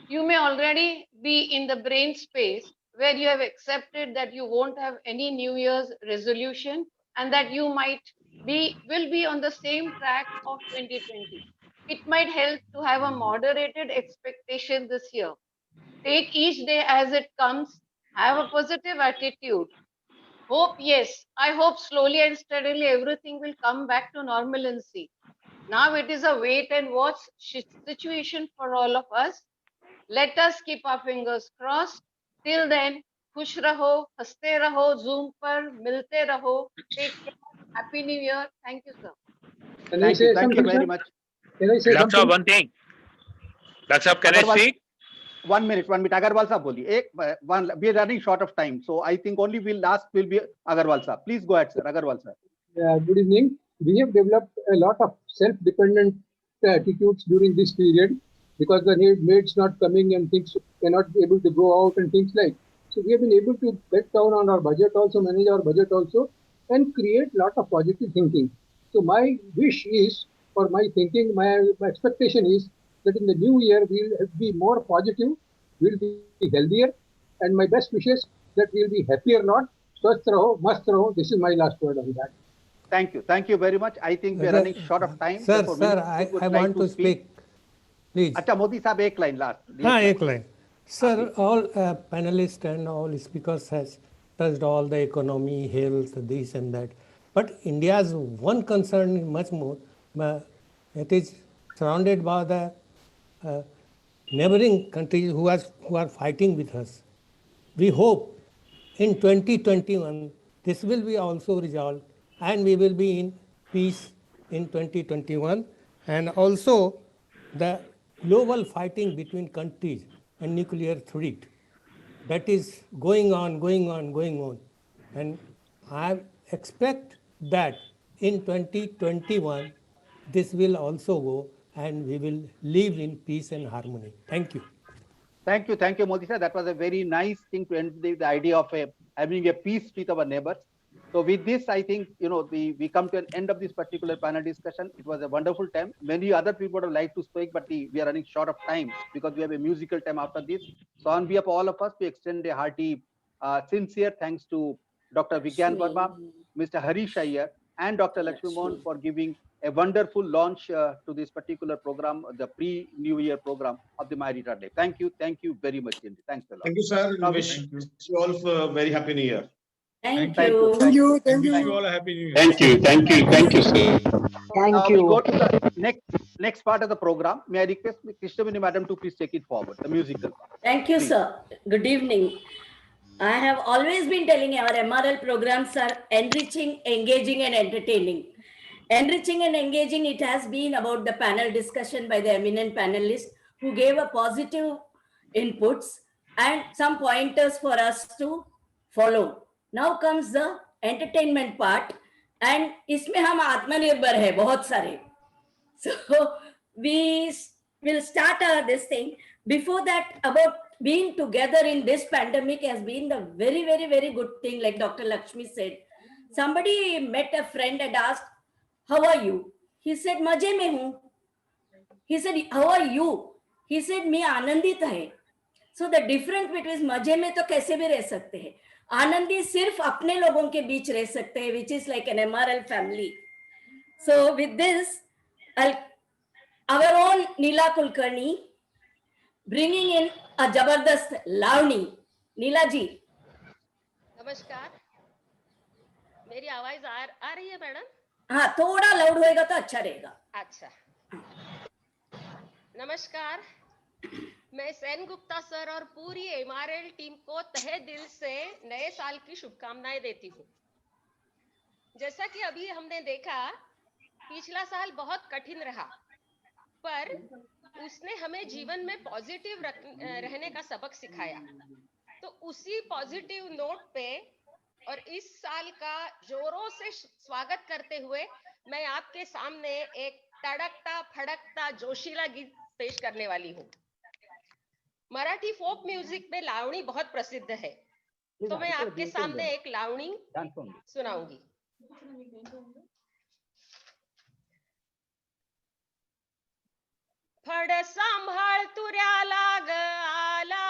Speaker 12: You may already be in the brain space where you have accepted that you won't have any New Year's resolution and that you will be on the same track of 2020. It might help to have a moderated expectation this year. Take each day as it comes, have a positive attitude. Hope, yes, I hope slowly and steadily everything will come back to normalcy. Now it is a wait and watch situation for all of us. Let us keep our fingers crossed. Till then, खुश रहो, हंसते रहो, Zoom पर मिलते रहो. Take care. Happy New Year. Thank you, sir.
Speaker 1: Thank you very much.
Speaker 13: Can I say something? One thing. Doctor Saab, can I speak?
Speaker 1: 1 minute. Agarwal Saab boliye. We are running short of time, so I think only last will be Agarwal Saab. Please go ahead, sir. Agarwal sir.
Speaker 14: Good evening. We have developed a lot of self-dependent attitudes during this period because the maids not coming and things cannot be able to go out and things like. So we have been able to cut down on our budget also, manage our budget also, and create lot of positive thinking. So my wish is, for my thinking, my expectation is that in the new year we'll be more positive, we'll be healthier, and my best wishes that we'll be happier lot. Swasth raho, mast raho. This is my last word on that.
Speaker 1: Thank you very much. I think we are running short of time.
Speaker 15: Sir, I want to speak. Please.
Speaker 1: अच्छा मोदी साहब एक line last.
Speaker 15: हाँ एक line. Sir, all panelists and all speakers has touched all the economy, health, this and that. But India's one concern is much more. It is surrounded by the neighboring countries who are fighting with us. We hope in 2021 this will be also resolved and we will be in peace in 2021. And also the global fighting between countries and nuclear threat that is going on. And I expect that in 2021 this will also go and we will live in peace and harmony. Thank you.
Speaker 1: Thank you, Modi sir. That was a very nice thing to end the idea of having a peace with our neighbors. So with this, I think, we come to an end of this particular panel discussion. It was a wonderful time. Many other people would like to speak, but we are running short of time because we have a musical time after this. So on behalf of all of us, we extend a hearty, sincere thanks to Dr. Vigyan Verma, Mr. Harish Iyer, and Dr. Lakshmi Mohan for giving a wonderful launch to this particular program, the pre-New Year program of the MyRetard Day. Thank you very much, Indy. Thanks a lot.
Speaker 2: Thank you, sir. I wish you all a very happy New Year.
Speaker 3: Thank
Speaker 6: you.
Speaker 4: Wish you all a happy new year.
Speaker 9: Thank you, sir.
Speaker 1: Thank you. We go to the next part of the program. May I request Krishnamani Madam to please take it forward, the musical part.
Speaker 3: Thank you, sir. Good evening. I have always been telling our MRL programs are enriching, engaging, and entertaining. Enriching and engaging, it has been about the panel discussion by the eminent panelists who gave a positive inputs and some pointers for us to follow. Now comes the entertainment part, and इसमें हम आत्मनिर्भर है बहुत सारे. So we will start this thing. Before that, about being together in this pandemic has been the very, very, very good thing. Like Dr. Lakshmi said, somebody met a friend and asked, "How are you?" He said, "मजे में हूँ." He said, "How are you?" He said, "मैं आनंदित है." So the difference between मजे में तो कैसे भी रह सकते हैं, आनंदी सिर्फ अपने लोगों के बीच रह सकते हैं, which is like an MRL family. So with this, our own Neela Kulkarni bringing in a जबरदस्त लावनी. नीला जी.
Speaker 16: नमस्कार. मेरी आवाज आ रही है मैडम?
Speaker 3: हाँ, थोड़ा लाउड होएगा तो अच्छा रहेगा.
Speaker 16: अच्छा. नमस्कार. मैं सेन गुप्ता सर और पूरी MRL टीम को तहे दिल से नए साल की शुभकामनाएं देती हूँ. जैसा कि अभी हमने देखा, पिछला साल बहुत कठिन रहा, पर उसने हमें जीवन में पॉजिटिव रहने का सबक सिखाया। तो उसी पॉजिटिव नोट पे और इस साल का जोरों से स्वागत करते हुए मैं आपके सामने एक तड़कता फड़कता जोशीला गीत पेश करने वाली हूँ। मराठी फोक म्यूजिक में लावणी बहुत प्रसिद्ध है, तो मैं आपके सामने एक लावणी सुनाऊंगी। फड सांभाळ तुऱ्याला ग आला,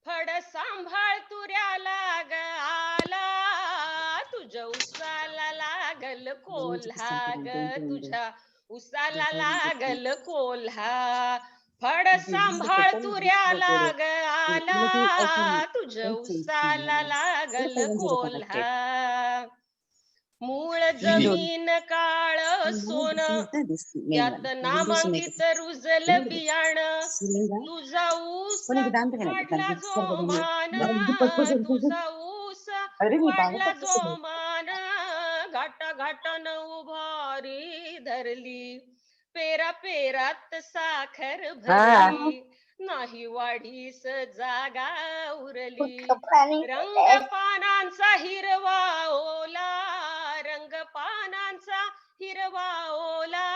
Speaker 16: फड सांभाळ तुऱ्याला ग आला, तुझ्या उसाला लागल कोल्हा ग, तुझ्या उसाला लागल कोल्हा. फड सांभाळ तुऱ्याला ग आला, तुझ्या उसाला लागल कोल्हा. मूळ जमीन काळ सोन, त्यात नामांकित रुजल बियाण, तुझा ऊस वाढला जो मान, तुझा ऊस वाढला जो मान, घाटा घाटान उभारी धरली, पेरा पेरात साखर भरली, नाही वाढीस जागा उरली. रंग पानांचा हिरवा ओला, रंग पानांचा हिरवा ओला,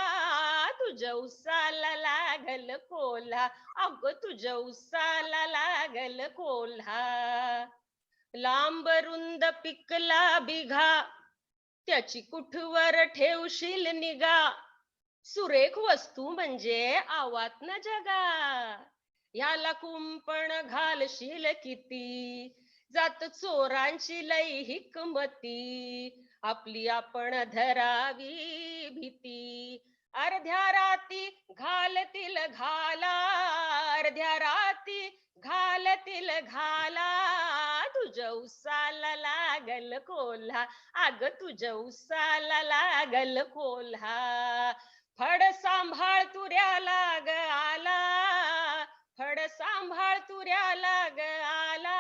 Speaker 16: तुझ्या उसाला लागल कोल्हा, अग तुझ्या उसाला लागल कोल्हा. लांब रुंद पिकला बिघा, त्याची कुठवर ठेवशील निगा, सुरेख वस्तू म्हणजे आवात न जगा, ह्याला कुंपण घालशील किती, जात चोरांची लई हिकमती, आपली आपण धरावी भीती. अर्ध्या राती घालतील घाला, अर्ध्या राती घालतील घाला, तुझ्या उसाला लागल कोल्हा, अग तुझ्या उसाला लागल कोल्हा. फड सांभाळ तुऱ्याला ग आला, फड सांभाळ तुऱ्याला ग आला,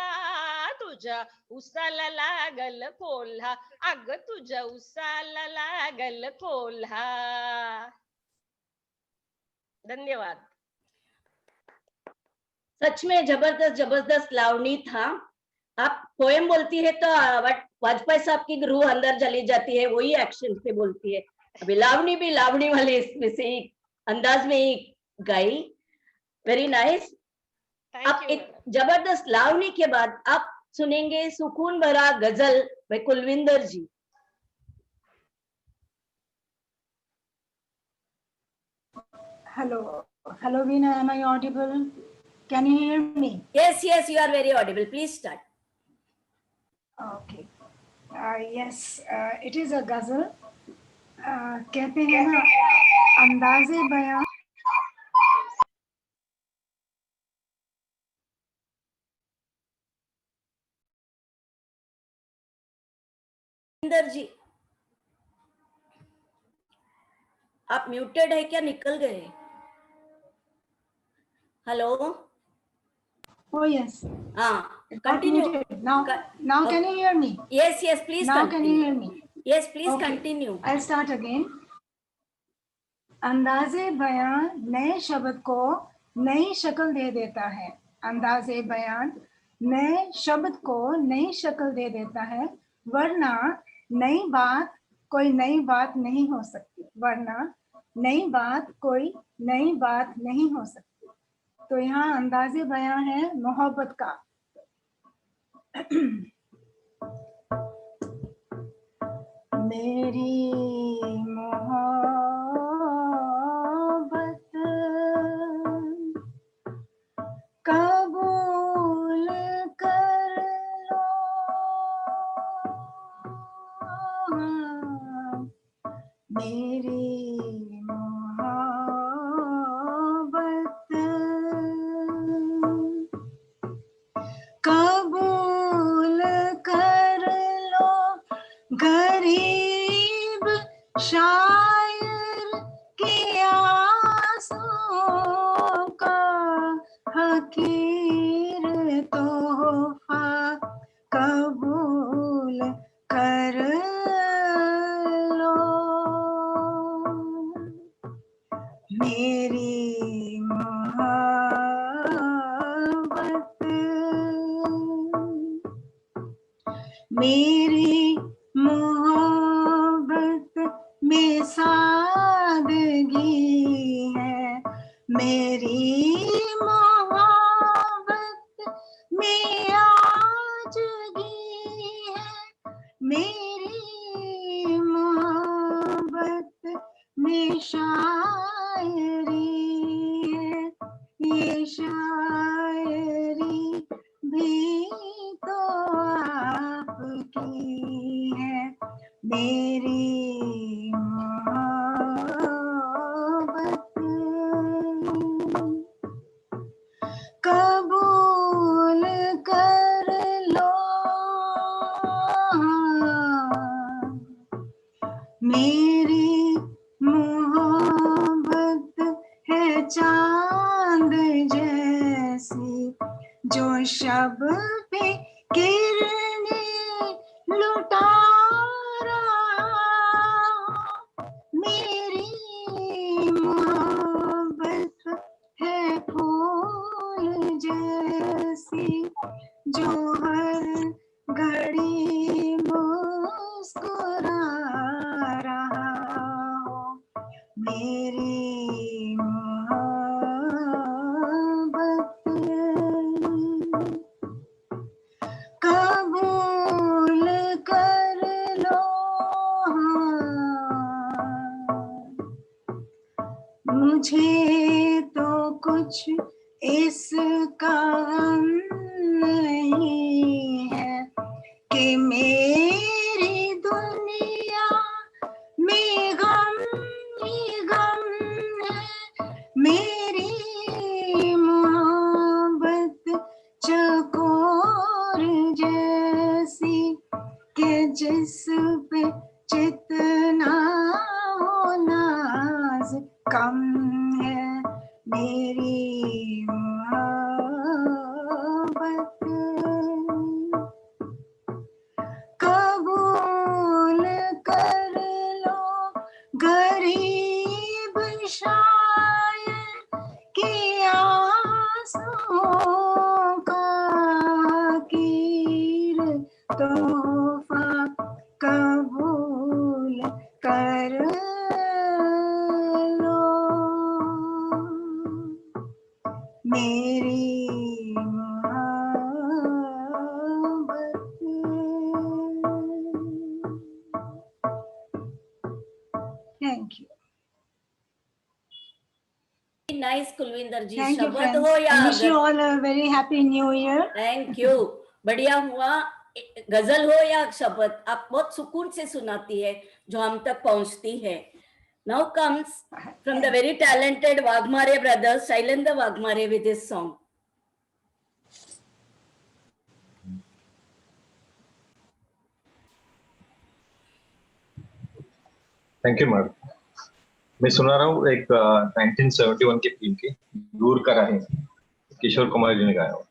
Speaker 16: तुझ्या उसाला लागल कोल्हा, अग तुझ्या उसाला लागल कोल्हा. धन्यवाद.
Speaker 3: सच में जबरदस्त जबरदस्त लावणी था. आप पोएम बोलती है तो वाजपेयी साहब की रूह अंदर चली जाती है, वही एक्शन से बोलती है. अभी लावणी भी लावणी वाले इसमें से अंदाज में ही गाई. Very nice. आप एक जबरदस्त लावणी के बाद आप सुनेंगे सुकून भरा गजल by Kulwinder ji.
Speaker 17: Hello, hello Veena, am I audible? Can you hear me?
Speaker 3: Yes, yes, you are very audible. Please start.
Speaker 17: Okay. Yes, it is a ghazal. कहते हैं ना, अंदाज़े बयां
Speaker 3: कुलविंदर जी, आप म्यूटेड है क्या, निकल गए? Hello.
Speaker 17: Oh yes.
Speaker 3: Continue.
Speaker 17: Now
Speaker 3: okay.
Speaker 17: Can you hear me?
Speaker 3: Yes, yes, please.
Speaker 17: Now
Speaker 3: continue.
Speaker 17: Can you hear me?
Speaker 3: Yes, please
Speaker 17: okay.
Speaker 3: Continue.
Speaker 17: I'll start again. अंदाज़े बयां नए शब्द को नई शक्ल दे देता है. अंदाज़े बयां नए शब्द को नई शक्ल दे देता है, वरना नई बात कोई नई बात नहीं हो सकती, वरना नई बात कोई नई बात नहीं हो सकती. तो यहाँ अंदाज़े बयां है मोहब्बत का. मेरी मोहब्बत कबूल कर लो, मेरी मोहब्बत कबूल कर लो, गरीब शायर की आंसुओं का हकीर तोहफा कबूल कर लो. मेरी मोहब्बत में सादगी है, मेरी मोहब्बत में आजगी है, मेरी मोहब्बत में शायरी है, ये शायरी भी तो आपकी है, मेरी मोहब्बत। कबूल कर लो मेरी मोहब्बत है चांद जैसी, जो शब पे किरणें लुटा रहा, मेरी मोहब्बत है फूल जैसी, जो हर घड़ी मुस्कुरा रहा हो, मेरी मोहब्बत। कबूल कर लो मुझे तो कुछ इसका गम नहीं है कि मेरी दुनिया में गम ही गम है, मेरी मोहब्बत चकोर जैसी कि जिस पे जितना हो नाज कम है, मेरी मोहब्बत। कबूल कर लो गरीब शायर की आंसुओं का कीर तोहफा, कबूल कर लो मेरी मोहब्बत। Thank you.
Speaker 3: Nice Kulwinder ji,
Speaker 17: Thank you,
Speaker 3: शब्द
Speaker 17: friends.
Speaker 3: हो या
Speaker 17: I wish you all a very happy new year.
Speaker 3: Thank you, बढ़िया हुआ। गजल हो या शब्द, आप बहुत सुकून से सुनाती है जो हम तक पहुंचती है। Now comes from the very talented Wagmare brothers, Shailendra Wagmare with his song.
Speaker 18: Thank you madam. मैं सुना रहा हूँ एक 1971 की फिल्म की दूर का राही, किशोर कुमार जी ने गाया हुआ।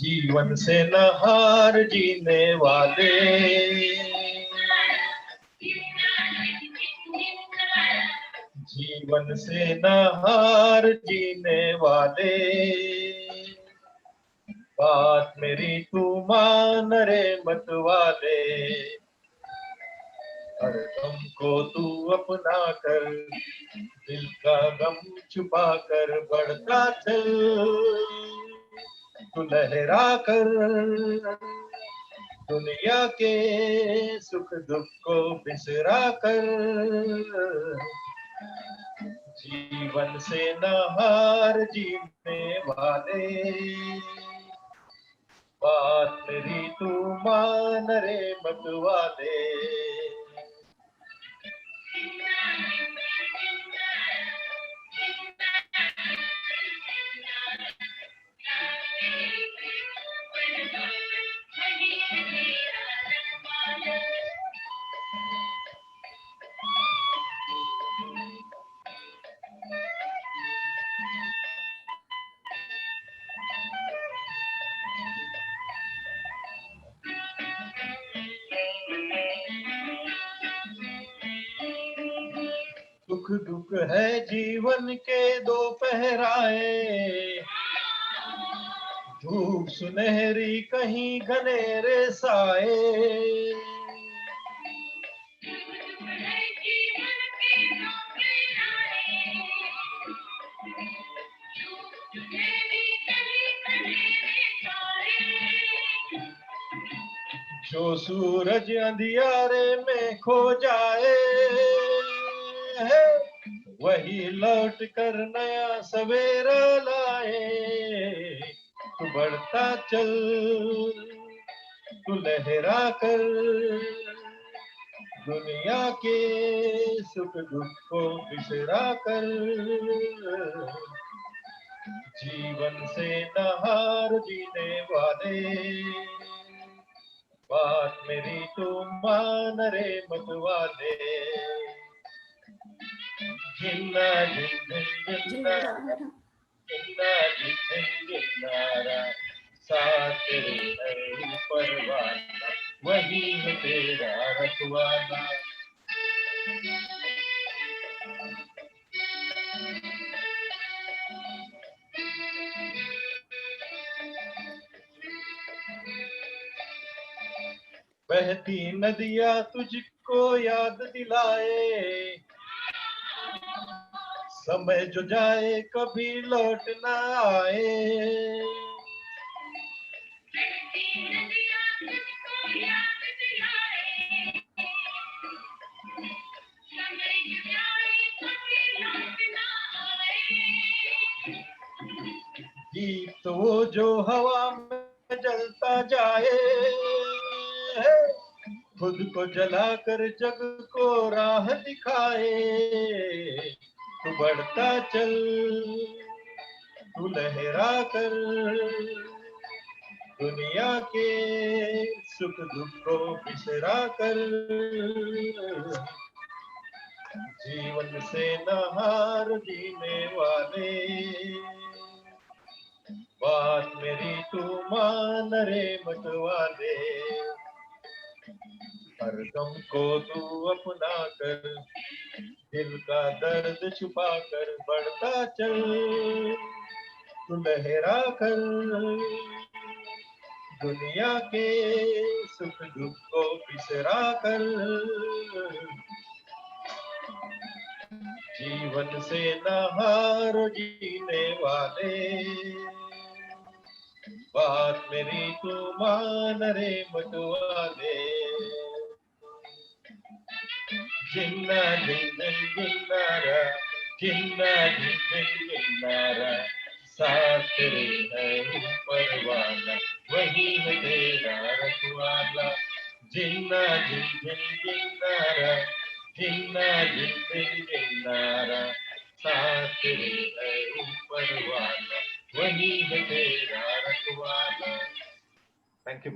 Speaker 18: जीवन से न हार जीने वाले, जीवन से न हार जीने वाले, बात मेरी तू मान रे मत वाले, हर गम को तू अपना कर, दिल का गम छुपा कर बढ़ता चल, तू लहरा कर दुनिया के सुख दुख को बिसरा कर, जीवन से न हार जीने वाले।
Speaker 19: बात मेरी तू मान रे मतवाले। सुख दुख है जीवन के दो पहराए, धूप सुनहरी कहीं घनेरे साए। जो सूरज अंधियारे में खो जाए, वही लौट कर नया सवेरा लाए। तू बढ़ता चल, तू लहरा कर, दुनिया के सुख दुख को बिसरा कर। जीवन से नहार जीने वाले, बात मेरी तू मान रे मतवाले। जिन्ना जिन जिन्नारा, जिन्ना जिन जिन्नारा, साथ तेरे है परवाना, वही है तेरा रखवाला। बहती नदियाँ तुझको याद दिलाए, समय जो जाए कभी लौट ना आए। दीप तो वो जो हवा में जलता जाए, खुद को जलाकर जग को राह दिखाए। तू बढ़ता चल, तू लहरा कर, दुनिया के सुख दुख को बिसरा कर। जीवन से नहार जीने वाले, बात मेरी तू मान रे मतवाले। हर गम को तू अपना कर, दिल का दर्द छुपा कर बढ़ता चल। तू लहरा कर, दुनिया के सुख दुख को बिसरा कर। जीवन से नहार जीने वाले, बात मेरी तू मान रे मतवाले। जिन्ना जिन जिन्नारा, जिन्ना जिन जिन्नारा, साथ तेरे है परवाना, वही है तेरा रखवाला। जिन्ना जिन जिन्नारा, जिन्ना जिन जिन्नारा, साथ तेरे है परवाना, वही है तेरा रखवाला। Thank you.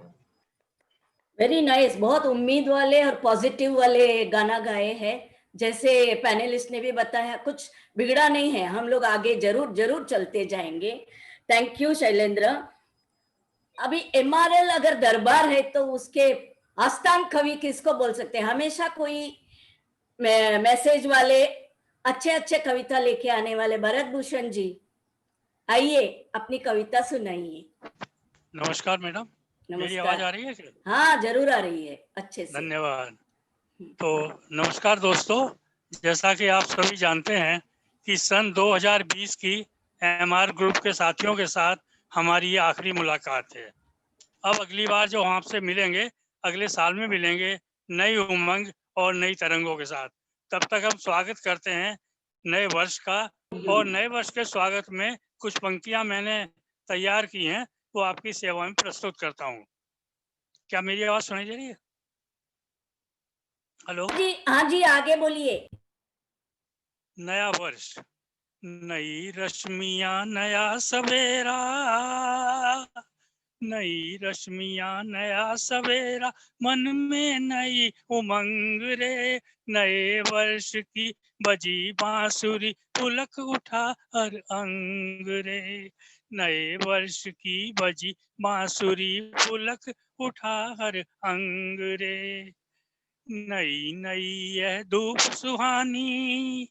Speaker 3: वेरी नाइस, बहुत उम्मीद वाले और पॉजिटिव वाले गाना गाए हैं। जैसे पैनलिस्ट ने भी बताया, कुछ बिगड़ा नहीं है, हम लोग आगे जरूर जरूर चलते जाएंगे। Thank you Shailendra. अभी एमआरएल अगर दरबार है तो उसके आस्थान कवि किसको बोल सकते हैं? हमेशा कोई मैसेज वाले अच्छे अच्छे कविता लेके आने वाले भरत भूषण जी, आइए अपनी कविता सुनाइए।
Speaker 20: नमस्कार मैडम, मेरी आवाज आ रही है?
Speaker 3: हाँ जरूर आ रही है, अच्छे से।
Speaker 20: धन्यवाद। तो नमस्कार दोस्तों, जैसा कि आप सभी जानते हैं कि सन 2020 की एमआर ग्रुप के साथियों के साथ हमारी ये आखिरी मुलाकात है। अब अगली बार जो हम आपसे मिलेंगे अगले साल में मिलेंगे, नई उमंग और नई तरंगों के साथ। तब तक हम स्वागत करते हैं नए वर्ष का, और नए वर्ष के स्वागत में कुछ पंक्तियां मैंने तैयार की हैं, वो आपकी सेवा में प्रस्तुत करता हूँ। क्या मेरी आवाज सुनाई दे रही है? हेलो
Speaker 3: जी, हाँ जी, आगे बोलिए।
Speaker 20: नया वर्ष, नई रश्मियां, नया सवेरा, नई रश्मियां, नया सवेरा, मन में नई उमंग रे, नए वर्ष की बजी बांसुरी, पुलक उठा हर अंग रे, नए वर्ष की बजी बांसुरी, पुलक उठा हर अंग रे, नई नई यह धूप सुहानी,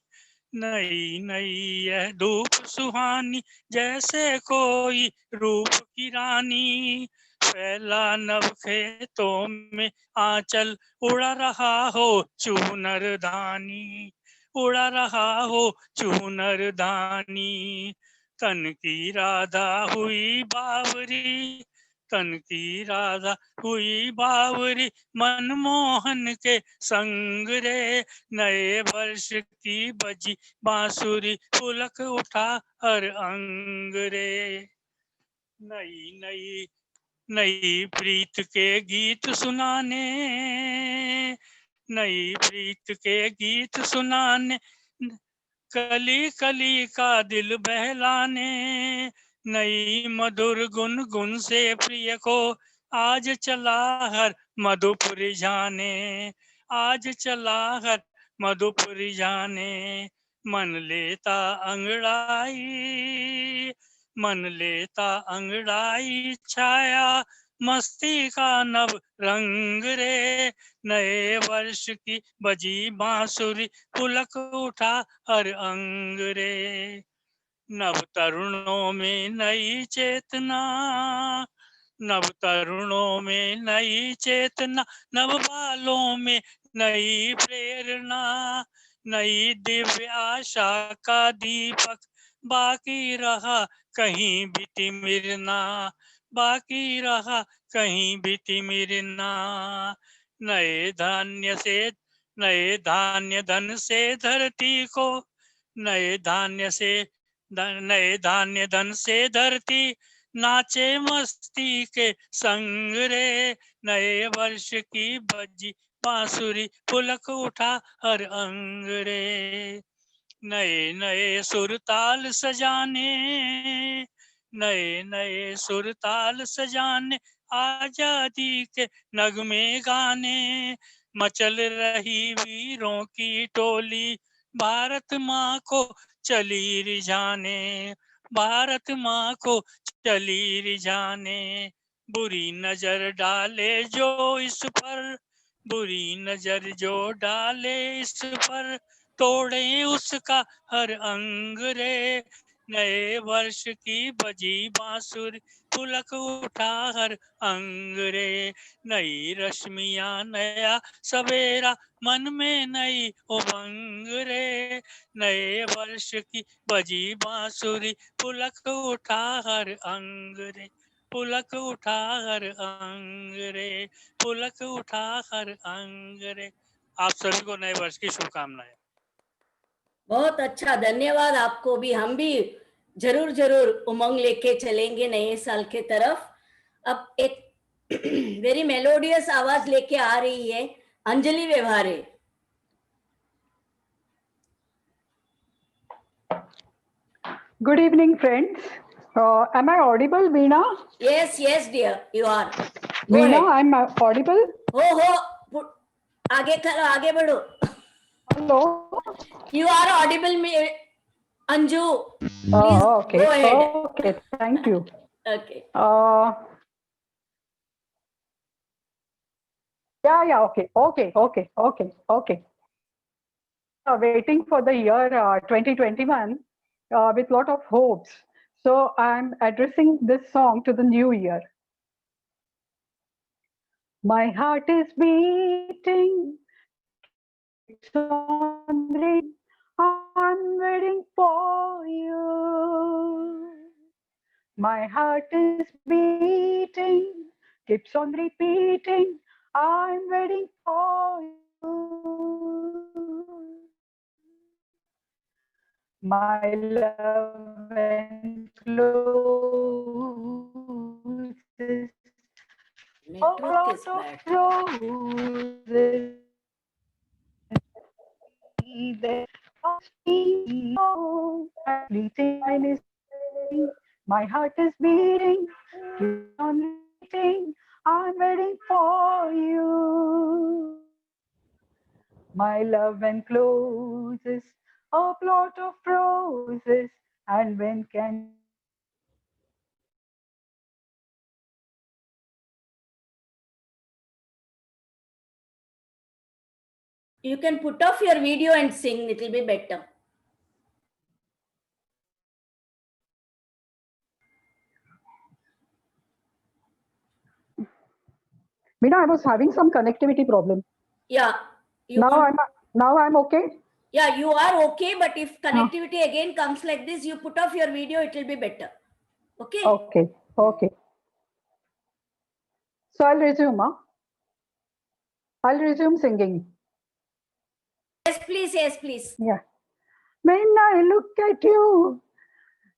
Speaker 20: नई नई यह धूप सुहानी, जैसे कोई रूप की रानी, फैला नभ खेतों में आंचल, उड़ा रहा हो चूनर धानी, उड़ा रहा हो चूनर धानी, तन की राधा हुई बावरी, तन की राधा हुई बावरी, मनमोहन के संग रे, नए वर्ष की बजी बांसुरी, पुलक उठा हर अंग रे, नई नई नई प्रीत के गीत सुनाने, नई प्रीत के गीत सुनाने, कली कली का दिल बहलाने, नई मधुर गुन गुन से प्रिय को आज चला हर मधुपुर जाने, आज चला हर मधुपुर जाने, मन लेता अंगड़ाई, मन लेता अंगड़ाई छाया, मस्ती का नव रंग रे, नए वर्ष की बजी बांसुरी, पुलक उठा हर अंग रे, नव तरुणों में नई चेतना, नव तरुणों में नई चेतना, नव बालों में नई प्रेरणा, नई दिव्य आशा का दीपक, बाकी रहा कहीं भी तिमिरना, बाकी रहा कहीं भी तिमिरना, नए धान्य से, नए धान्य धन से धरती को, नए धान्य से, नए धान्य धन से धरती, नाचे मस्ती के संग रे, नए वर्ष की बजी बांसुरी, पुलक उठा हर अंग रे, नए नए सुर ताल सजाने, नए नए सुर ताल सजाने, आजादी के नगमे गाने, मचल रही वीरों की टोली, भारत माँ को चली रिझाने, भारत माँ को चली रिझाने, बुरी नजर डाले जो इस पर, बुरी नजर जो डाले इस पर, तोड़े उसका हर अंग रे, नए वर्ष की बजी बांसुरी, पुलक उठा हर अंग रे, नई रश्मियां, नया सवेरा, मन में नई उमंग रे, नए वर्ष की बजी बांसुरी, पुलक उठा हर अंग रे, पुलक उठा हर अंग रे, पुलक उठा हर अंग रे। आप सभी को नए वर्ष की शुभकामनाएं।
Speaker 3: बहुत अच्छा, धन्यवाद आपको भी। हम भी जरूर जरूर उमंग लेके चलेंगे नए साल के तरफ। अब एक वेरी मेलोडियस आवाज लेके आ रही है अंजलि व्यवहारे।
Speaker 21: Good evening, friends. Am I audible, Veena?
Speaker 3: Yes, yes, dear, you are. Go
Speaker 21: Veena,
Speaker 3: ahead.
Speaker 21: I'm audible.
Speaker 3: हो आगे करो, आगे बढ़ो।
Speaker 21: Hello.
Speaker 3: You are audible, me, Anju. Please
Speaker 21: Okay.
Speaker 3: go ahead.
Speaker 21: Okay. Thank you.
Speaker 3: Okay.
Speaker 21: Yeah. Okay. Waiting for the year 2021 with lot of hopes. So I'm addressing this song to the new year. My heart is beating, it's wandering, I'm waiting for you. My heart is beating, keeps on repeating, I'm waiting for you. My love and slowly
Speaker 3: Network is
Speaker 21: of
Speaker 3: bad.
Speaker 21: roses. My heart is beating, keep on beating, I'm waiting for you. My love encloses a plot of roses, and when can
Speaker 3: You can put off your video and sing, it will be better.
Speaker 21: Meena, I was having some connectivity problem.
Speaker 3: Yeah.
Speaker 21: Now I'm okay.
Speaker 3: Yeah, you are okay, but if connectivity again comes like this, you put off your video, it will be better. Okay?
Speaker 21: Okay. Okay. So I'll resume, huh? I'll resume singing.
Speaker 3: Yes, please. Yes, please.
Speaker 21: Yeah. When I look at you,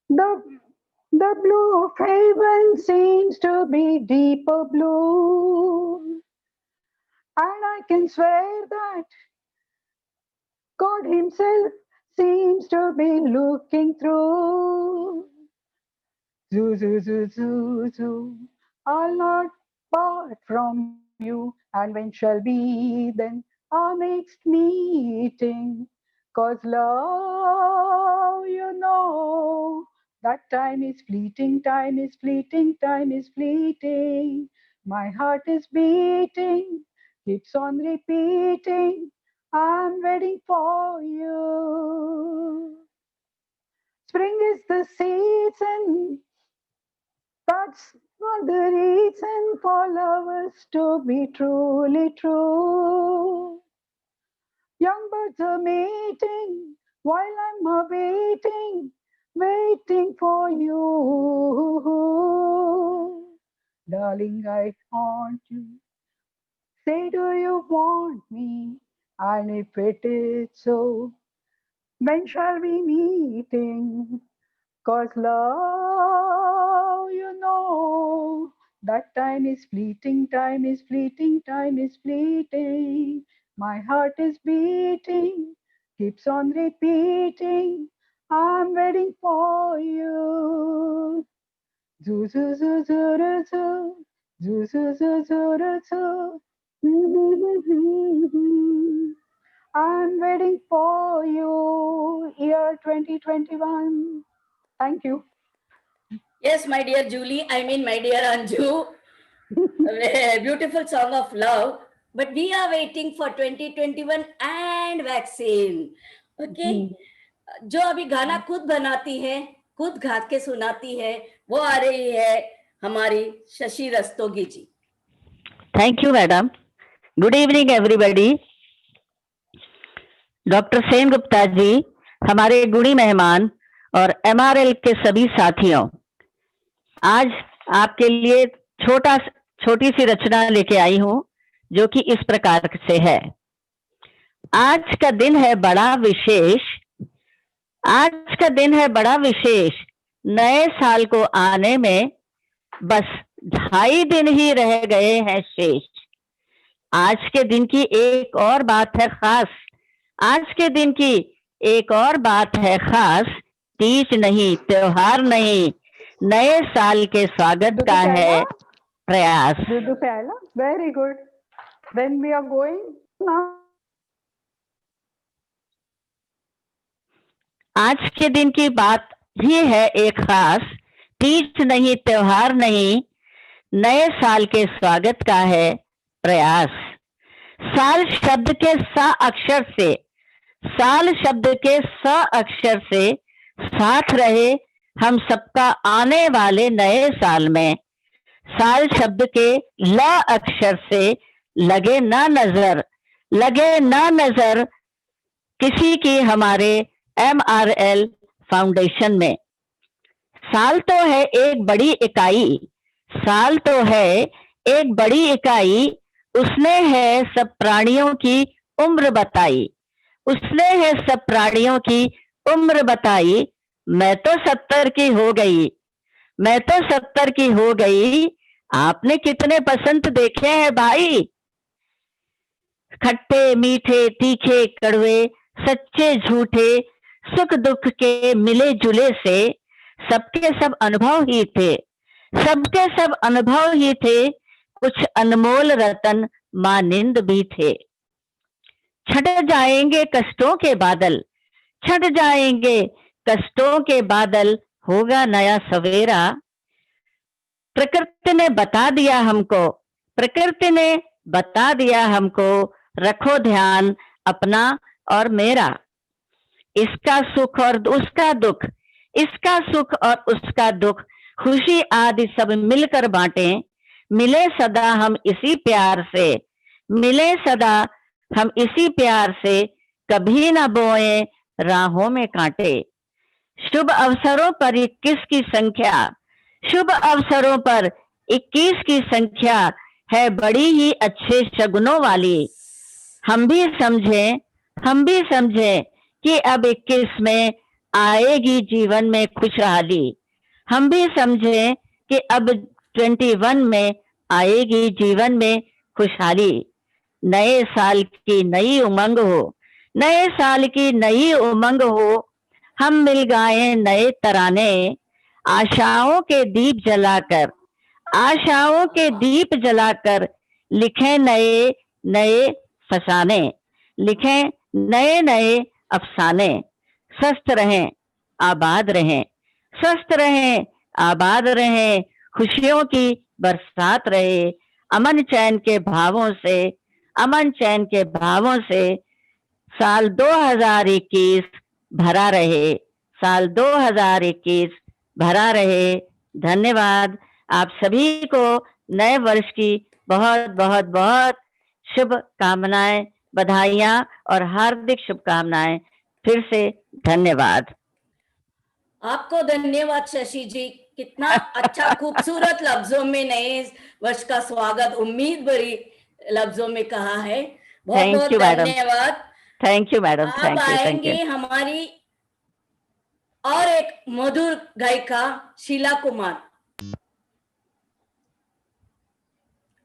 Speaker 21: the blue of heaven seems to be deeper blue. And I can swear that God himself seems to be looking through. Zoo, zoo, zoo, zoo, zoo. I'll not part from you. And when shall be then our next meeting? 'Cause love, you know, that time is fleeting, time is fleeting, time is fleeting. My heart is beating, keeps on repeating, I'm waiting for you. Spring is the season, that's not the reason for lovers to be truly true. Young birds are mating while I'm awaiting, waiting for you. Darling, I want you. Say, do you want me? And if it is so, when shall we meeting? 'Cause love, you know, that time is fleeting, time is fleeting, time is fleeting. My heart is beating, keeps on repeating, I'm waiting for you. Zoo, zoo, zoo, zoo, zoo, zoo, zoo, zoo, zoo, zoo, zoo. I'm waiting for you, year 2021. Thank you.
Speaker 3: Yes, my dear Julie, I mean, my dear Anju, a beautiful song of love. But we are waiting for 2021 and vaccine. Okay? जो अभी गाना खुद बनाती है, खुद गा के सुनाती है, वो आ रही है हमारी Shashi Rastogi ji.
Speaker 7: Thank you, madam. Good evening, everybody. Doctor Sen Gupta ji, हमारे गुणी मेहमान और MRL के सभी साथियों, आज आपके लिए छोटी सी रचना लेके आई हूं जो कि इस प्रकार से है। आज का दिन है बड़ा विशेष, आज का दिन है बड़ा विशेष, नए साल को आने में बस 2.5 दिन ही रह गए हैं शेष। आज के दिन की एक और बात है खास, आज के दिन की एक और बात है खास, तीज नहीं, त्योहार नहीं, नए साल के स्वागत का है प्रयास।
Speaker 21: Very good. When we are going now.
Speaker 7: आज के दिन की बात ही है एक खास, तीज नहीं, त्योहार नहीं, नए साल के स्वागत का है प्रयास। साल शब्द के सा अक्षर से, साल शब्द के सा अक्षर से साथ रहे हम सबका आने वाले नए साल में। साल शब्द के ल अक्षर से लगे ना नजर, लगे ना नजर किसी की हमारे MRL फाउंडेशन में। साल तो है एक बड़ी इकाई, साल तो है एक बड़ी इकाई, उसने है सब प्राणियों की उम्र बताई, उसने है सब प्राणियों की उम्र बताई। मैं तो 70 की हो गई, मैं तो 70 की हो गई, आपने कितने बसंत देखे हैं भाई, खट्टे मीठे तीखे कड़वे, सच्चे झूठे, सुख दुख के मिले जुले से सबके सब अनुभव ही थे, सबके सब अनुभव ही थे, कुछ अनमोल रतन मानिंद भी थे। छट जाएंगे कष्टों के बादल, छट जाएंगे कष्टों के बादल, होगा नया सवेरा। प्रकृति ने बता दिया हमको, प्रकृति ने बता दिया हमको, रखो ध्यान अपना और मेरा। इसका सुख और उसका दुख, इसका सुख और उसका दुख, खुशी आदि सब मिलकर बांटें। मिले सदा हम इसी प्यार से, मिले सदा हम इसी प्यार से, कभी ना बोए राहों में कांटे। शुभ अवसरों पर 21 की संख्या, शुभ अवसरों पर 21 की संख्या है बड़ी ही अच्छे शगुनों वाली। हम भी समझें कि अब 21 में आएगी जीवन में खुशहाली। हम भी समझें कि अब 21 में आएगी जीवन में खुशहाली। नए साल की नई उमंग हो, नए साल की नई उमंग हो, हम मिल गाएं नए तराने। आशाओं के दीप जलाकर, आशाओं के दीप जलाकर, लिखें नए नए फसाने, लिखें नए नए अफसाने। स्वस्थ रहें, आबाद रहें, स्वस्थ रहें, आबाद रहें, खुशियों की बरसात रहे। अमन चैन के भावों से, अमन चैन के भावों से साल 2021 भरा रहे, साल 2021 भरा रहे। धन्यवाद। आप सभी को नए वर्ष की बहुत बहुत बहुत शुभकामनाएं, बधाइयां और हार्दिक शुभकामनाएं। फिर से धन्यवाद।
Speaker 3: आपको धन्यवाद शशि जी, कितना अच्छा खूबसूरत लफ्जों में नए वर्ष का स्वागत उम्मीद भरी लफ्जों में कहा है। बहुत
Speaker 7: थैंक
Speaker 3: बहुत
Speaker 7: यू मैडम,
Speaker 3: धन्यवाद।
Speaker 7: थैंक यू मैडम,
Speaker 3: अब
Speaker 7: थैंक यू, थैंक
Speaker 3: आएंगे
Speaker 7: यू।
Speaker 3: हमारी और एक मधुर गायिका शीला कुमार।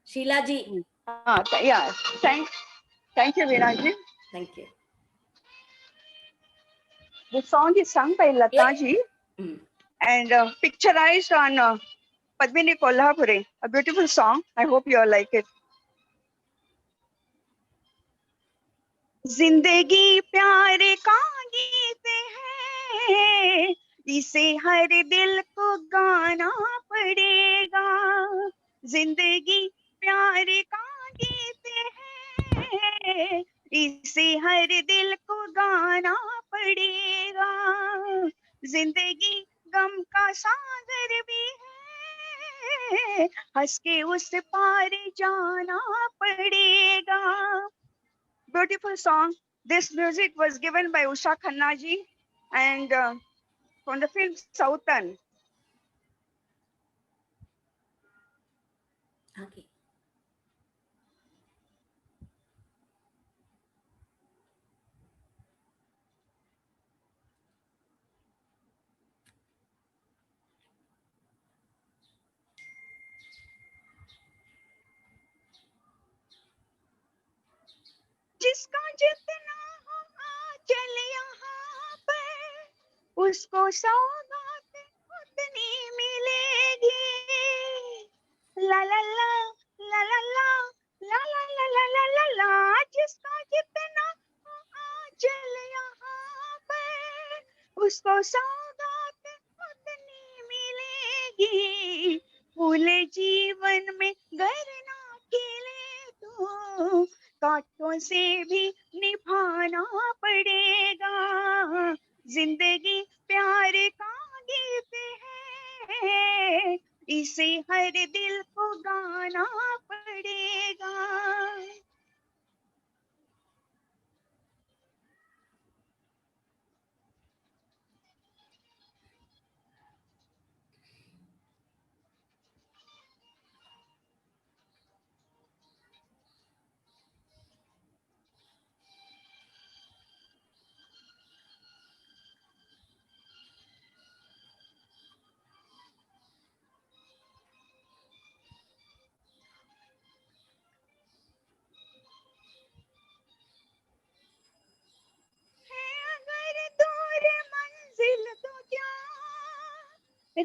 Speaker 3: शीला जी।
Speaker 8: Yeah, thank you, Veena ji.
Speaker 3: Thank you.
Speaker 8: The song is sung by Lata ji and picturized on Padmini Kolhapure. A beautiful song. I hope you all like it. जिंदगी प्यार का गीत है, इसे हर दिल को गाना पड़ेगा। जिंदगी प्यार का गीत है, इसे हर दिल को गाना पड़ेगा। जिंदगी गम का सागर भी है, हंस के उस पार जाना पड़ेगा। Beautiful song. This music was given by Usha Khanna ji and from the film Southern.
Speaker 3: Okay.
Speaker 8: जिसका जितना हो आंचल यहाँ पर, उसको सौगात उतनी मिलेगी। ला ला ला ला ला ला ला ला ला ला ला ला ला। जिसका जितना हो आंचल यहाँ पर, उसको सौगात उतनी मिलेगी। फूले जीवन में घर ना खिले तो कांटों से भी निभाना पड़ेगा। जिंदगी प्यार का गीत है, इसे हर दिल को गाना पड़ेगा।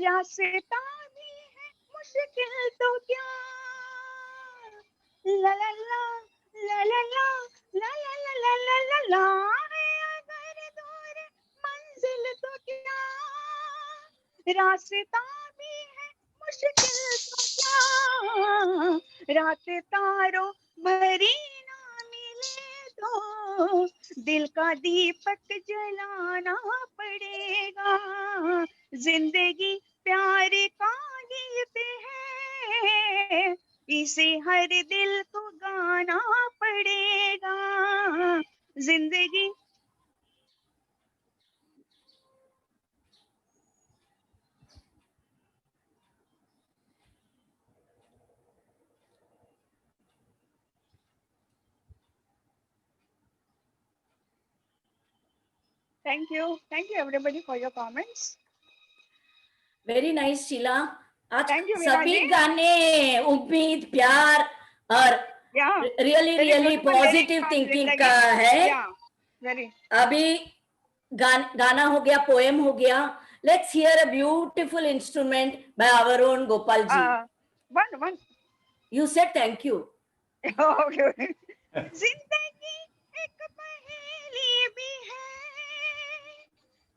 Speaker 8: रास्ता भी है मुश्किल तो क्या, ला ला ला ला ला ला ला ला ला ला ला ला ला है अगर दूर मंजिल तो क्या, रास्ता भी है मुश्किल तो क्या, रात तारों भरी ना मिले तो दिल का दीपक जलाना पड़ेगा, जिंदगी प्यार का गीत है, इसे हर दिल को गाना पड़ेगा, जिंदगी Thank you everybody for your comments.
Speaker 3: Very nice Sheela. आज
Speaker 8: Thank you,
Speaker 3: सभी
Speaker 8: Veena ji.
Speaker 3: गाने उम्मीद, प्यार और
Speaker 8: Yeah,
Speaker 3: really
Speaker 8: very
Speaker 3: really
Speaker 8: beautiful
Speaker 3: positive
Speaker 8: lyrics from
Speaker 3: thinking
Speaker 8: Zindagi.
Speaker 3: का है।
Speaker 8: Yeah, very.
Speaker 3: अभी गाना हो गया, पोएम हो गया। Let's hear a beautiful instrument by our own Gopal ji.
Speaker 8: One.
Speaker 3: You said thank you.
Speaker 8: Okay. जिंदगी एक पहेली भी है,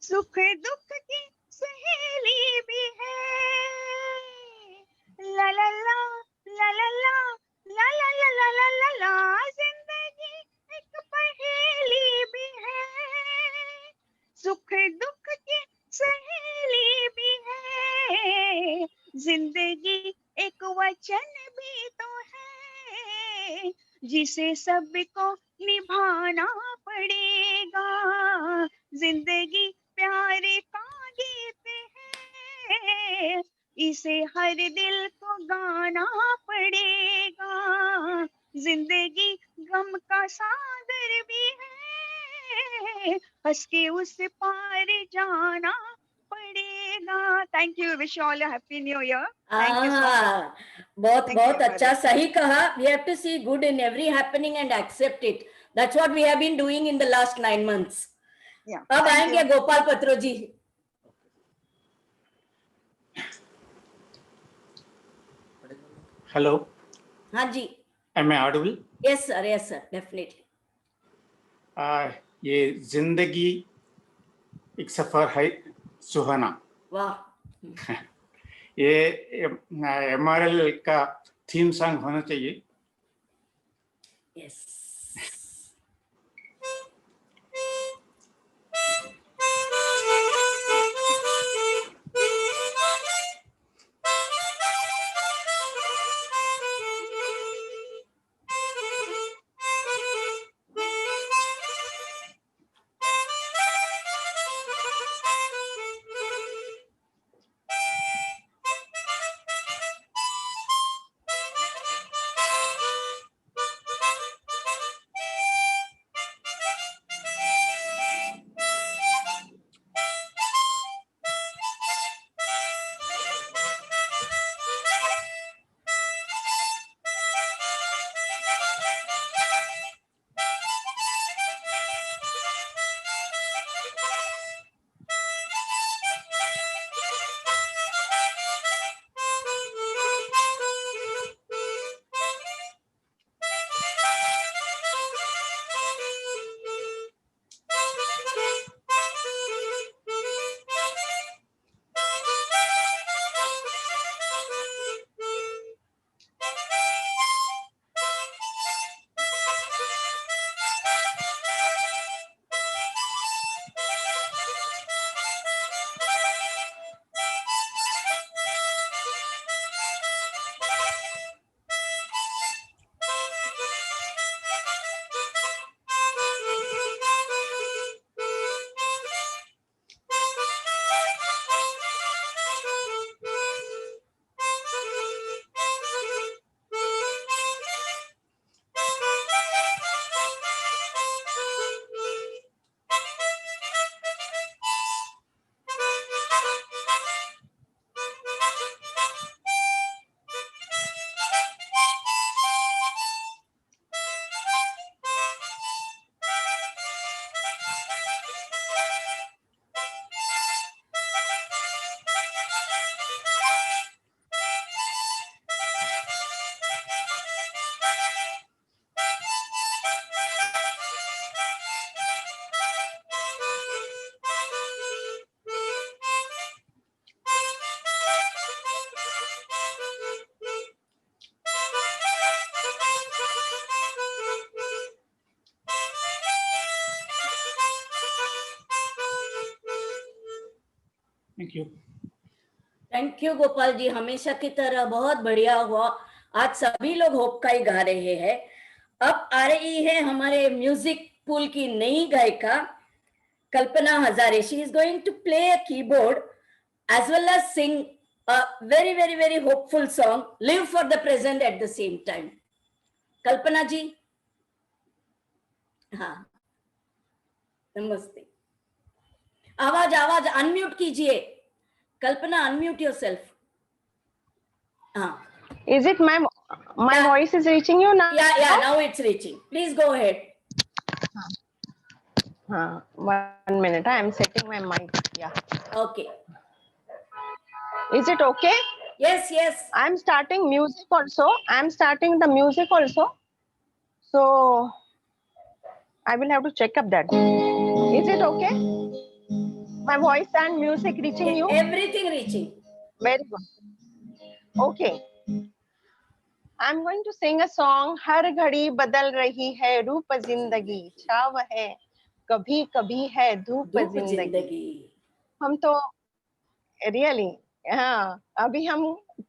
Speaker 8: सुख दुख की सहेली भी है, ला ला ला ला ला ला ला ला ला ला ला ला ला, जिंदगी एक पहेली भी है, सुख दुख की सहेली भी है, जिंदगी एक वचन भी तो है, जिसे सबको निभाना पड़ेगा, जिंदगी प्यार का गीत है, इसे हर दिल को गाना पड़ेगा, जिंदगी गम का सागर भी है, हंस के उस पार जाना पड़ेगा। Thank you, wish all a happy new year. Thank you so much.
Speaker 3: बहुत
Speaker 8: Thank
Speaker 3: बहुत
Speaker 8: you,
Speaker 3: अच्छा, सही कहा। We have to see good in every happening and accept it. That's what we have been doing in the last 9 months।
Speaker 8: Yeah,
Speaker 3: अब
Speaker 8: thank
Speaker 3: आएंगे
Speaker 8: you.
Speaker 3: Gopal Patro ji.
Speaker 5: Hello,
Speaker 3: हाँ जी।
Speaker 5: Am I audible?
Speaker 3: Yes sir, definitely.
Speaker 5: ये जिंदगी एक सफर है सुहाना।
Speaker 3: वाह।
Speaker 5: ये MRL का थीम सॉन्ग होना चाहिए।
Speaker 3: Yes.
Speaker 5: Thank you.
Speaker 3: Thank you Gopal ji, हमेशा की तरह बहुत बढ़िया हुआ। आज सभी लोग होप का ही गा रहे हैं। अब आ रही है हमारे म्यूजिक पूल की नई गायिका Kalpana Hazare. She is going to play a keyboard as well as sing a very very very hopeful song, Live for the Present at the same time. कल्पना जी. हाँ, नमस्ते. आवाज आवाज अनम्यूट कीजिए. कल्पना, अनम्यूट योरसेल्फ. हाँ.
Speaker 16: Is it my voice is reaching you now?
Speaker 3: Yeah, now it's reaching. Please go ahead.
Speaker 16: 1 minute. I am setting my mic. Yeah.
Speaker 3: Okay.
Speaker 16: Is it okay?
Speaker 3: Yes, yes.
Speaker 16: I'm starting music also. I'm starting the music also. So I will have to check up that. Is it okay? My voice and music reaching you?
Speaker 3: Everything reaching.
Speaker 16: Very good. Okay. I'm going to sing a song. हर घड़ी बदल रही है रूप जिंदगी, छाव है कभी कभी है धूप जिंदगी. हम तो रियली हाँ, अभी हम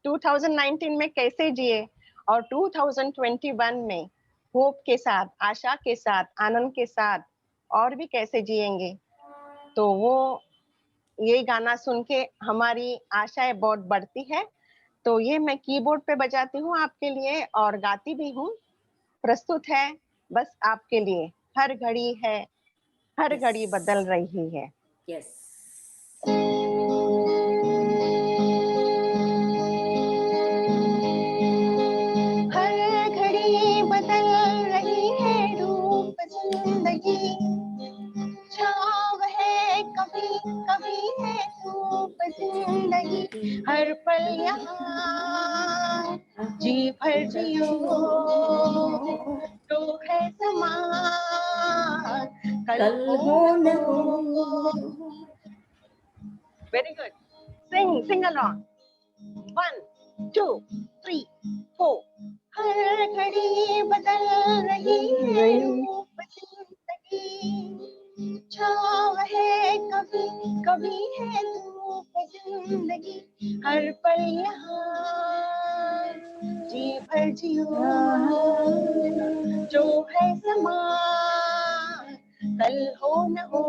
Speaker 16: 2019 में कैसे जिए और 2021 में होप के साथ, आशा के साथ, आनंद के साथ और भी कैसे जिएंगे. तो वो ये गाना सुन के हमारी आशाएं बहुत बढ़ती है. तो ये मैं कीबोर्ड पे बजाती हूँ आपके लिए और गाती भी हूँ. प्रस्तुत है बस आपके लिए. हर घड़ी है, हर घड़ी बदल रही है.
Speaker 3: Yes.
Speaker 16: हर घड़ी बदल रही है रूप जिंदगी, छाव है कभी कभी है धूप जिंदगी. हर पल यहाँ जी भर जियो तो है समा कल हो न हो. Very good. Sing along. 1, 2, 3, 4. हर घड़ी बदल रही है रूप जिंदगी, छाव है कभी कभी है धूप जिंदगी. हर पल यहाँ जी भर जियो जो है समा कल हो न हो.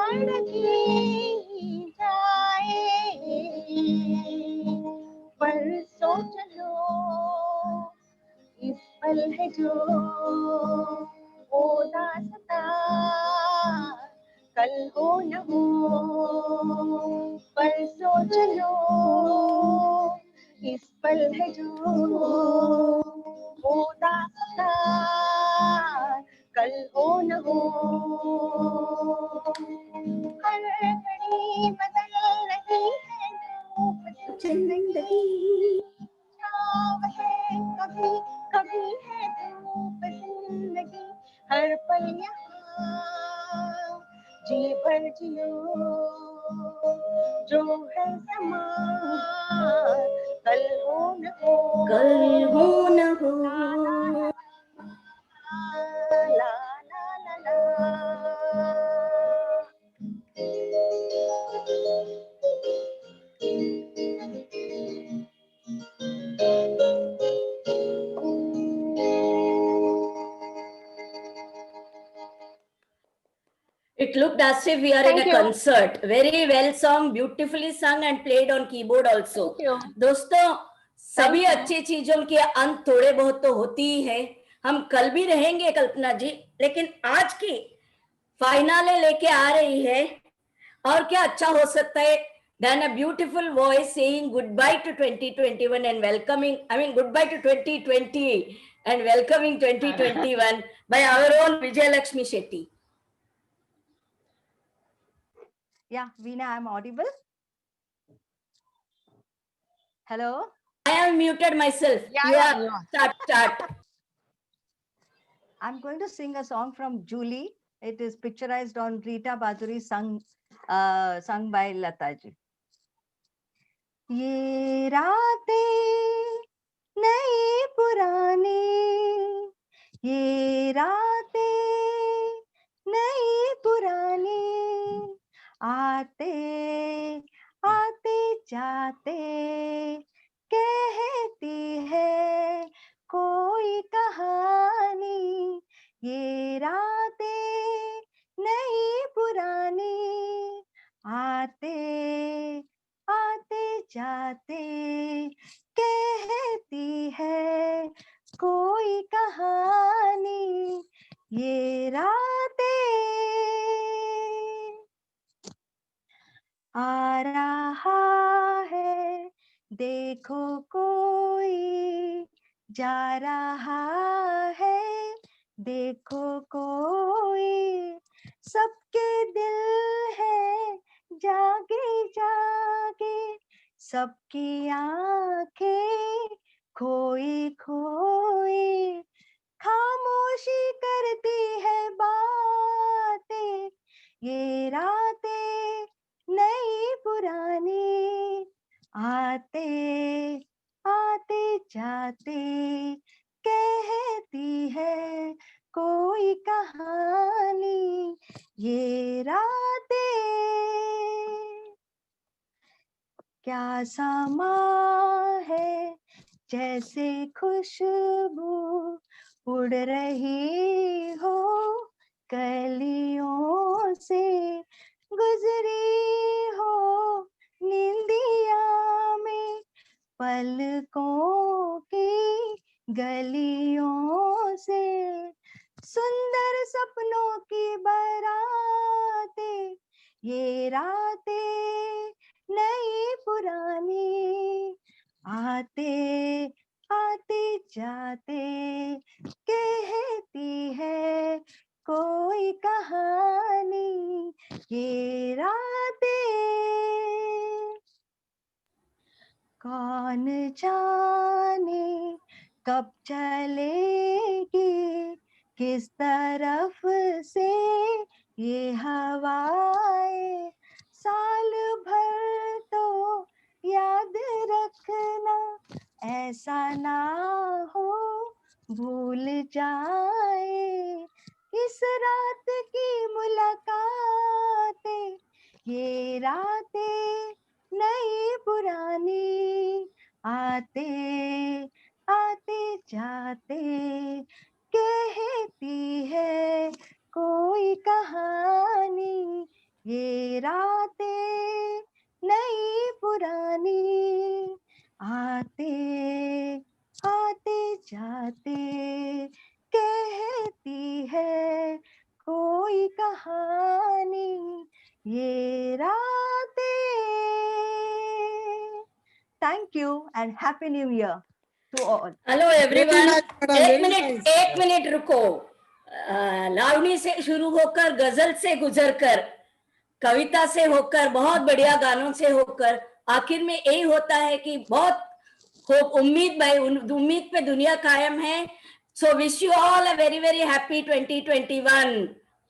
Speaker 10: बढ़ती जाए, पर सोच लो इस पल है जो वो दास्तां कल हो न हो, पर सोच लो इस पल है जो वो दास्तां कल हो न हो। हर घड़ी बदल रही है धूप जिंदगी, छाँव है कभी कभी है धूप जिंदगी, हर पल यहाँ जी भर जियो, जो है समा कल हो न हो,
Speaker 3: कल हो न हो।
Speaker 10: ला ला ला ला।
Speaker 3: It looked as if we are in a concert. Very well sung, beautifully sung and played on keyboard also. दोस्तों, सभी अच्छी चीजों के अंत थोड़े बहुत तो होती ही है। हम कल भी रहेंगे कल्पना जी, लेकिन आज की फाइनले लेके आ रही है, और क्या अच्छा हो सकता है than a beautiful voice saying goodbye to 2021 and welcoming, goodbye to 2020 and welcoming 2021 by our own Vijayalakshmi Shetty.
Speaker 22: Yeah, Veena, I'm audible. Hello.
Speaker 3: I am muted myself.
Speaker 22: Yeah,
Speaker 3: You
Speaker 22: yeah,
Speaker 3: are. Start.
Speaker 22: I'm going to sing a song from Julie. It is picturized on Rita Baduri, sung by Lata ji. ये रातें नई पुरानी, ये रातें नई पुरानी, आते आते जाते कहती है कोई कहानी, ये रातें नई पुरानी, आते आते जाते कहती है कोई कहानी, ये रातें आ रहा है देखो कोई, जा रहा है देखो कोई, सबके दिल है जागे जागे, सबकी आंखें खोई खोई, खामोशी करती है बातें, ये रातें नई पुरानी, आते आते जाते कहती है कोई कहानी, ये रातें क्या समा है जैसे खुशबू उड़ रही हो, कलियों से गुजरी हो निंदिया में, पलकों की गलियों से सुंदर सपनों की बारातें, ये रातें नई पुरानी, आते आते जाते कहती है कोई कहानी, ये रातें कौन जाने कब चलेगी, किस तरफ से ये हवाएं, साल भर तो याद रखना ऐसा ना हो भूल जाए, इस रात की मुलाकातें, ये रातें नई पुरानी, आते आते जाते कहती है कोई कहानी, ये कहानी ये रातें। Thank you and happy new year to all.
Speaker 3: Hello everyone,
Speaker 6: very nice.
Speaker 3: एक मिनट रुको। लावनी से शुरू होकर, गजल से गुजरकर, कविता से होकर, बहुत बढ़िया गानों से होकर, आखिर में यही होता है कि बहुत होप, उम्मीद भाई, उम्मीद पे दुनिया कायम है। So wish you all a very very happy 2021।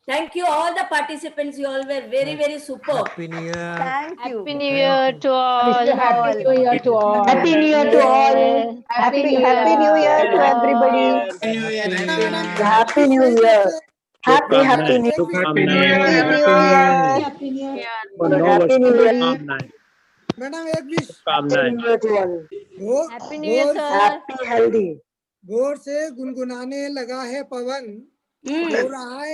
Speaker 3: Thank you all the participants. You all were very very super.
Speaker 15: Happy New Year.
Speaker 22: Thank you.
Speaker 11: Happy New Year to all.
Speaker 10: Happy New Year to all.
Speaker 11: Happy New Year to all.
Speaker 10: Happy New Year to everybody.
Speaker 11: Happy New Year.
Speaker 10: Happy New Year. Happy New Year.
Speaker 11: Happy New Year.
Speaker 10: Happy New Year.
Speaker 11: Happy New Year.
Speaker 6: Madam एक wish
Speaker 11: Happy New Year, sir.
Speaker 10: Happy healthy.
Speaker 6: गौर से गुनगुनाने लगा है पवन, हो रहा है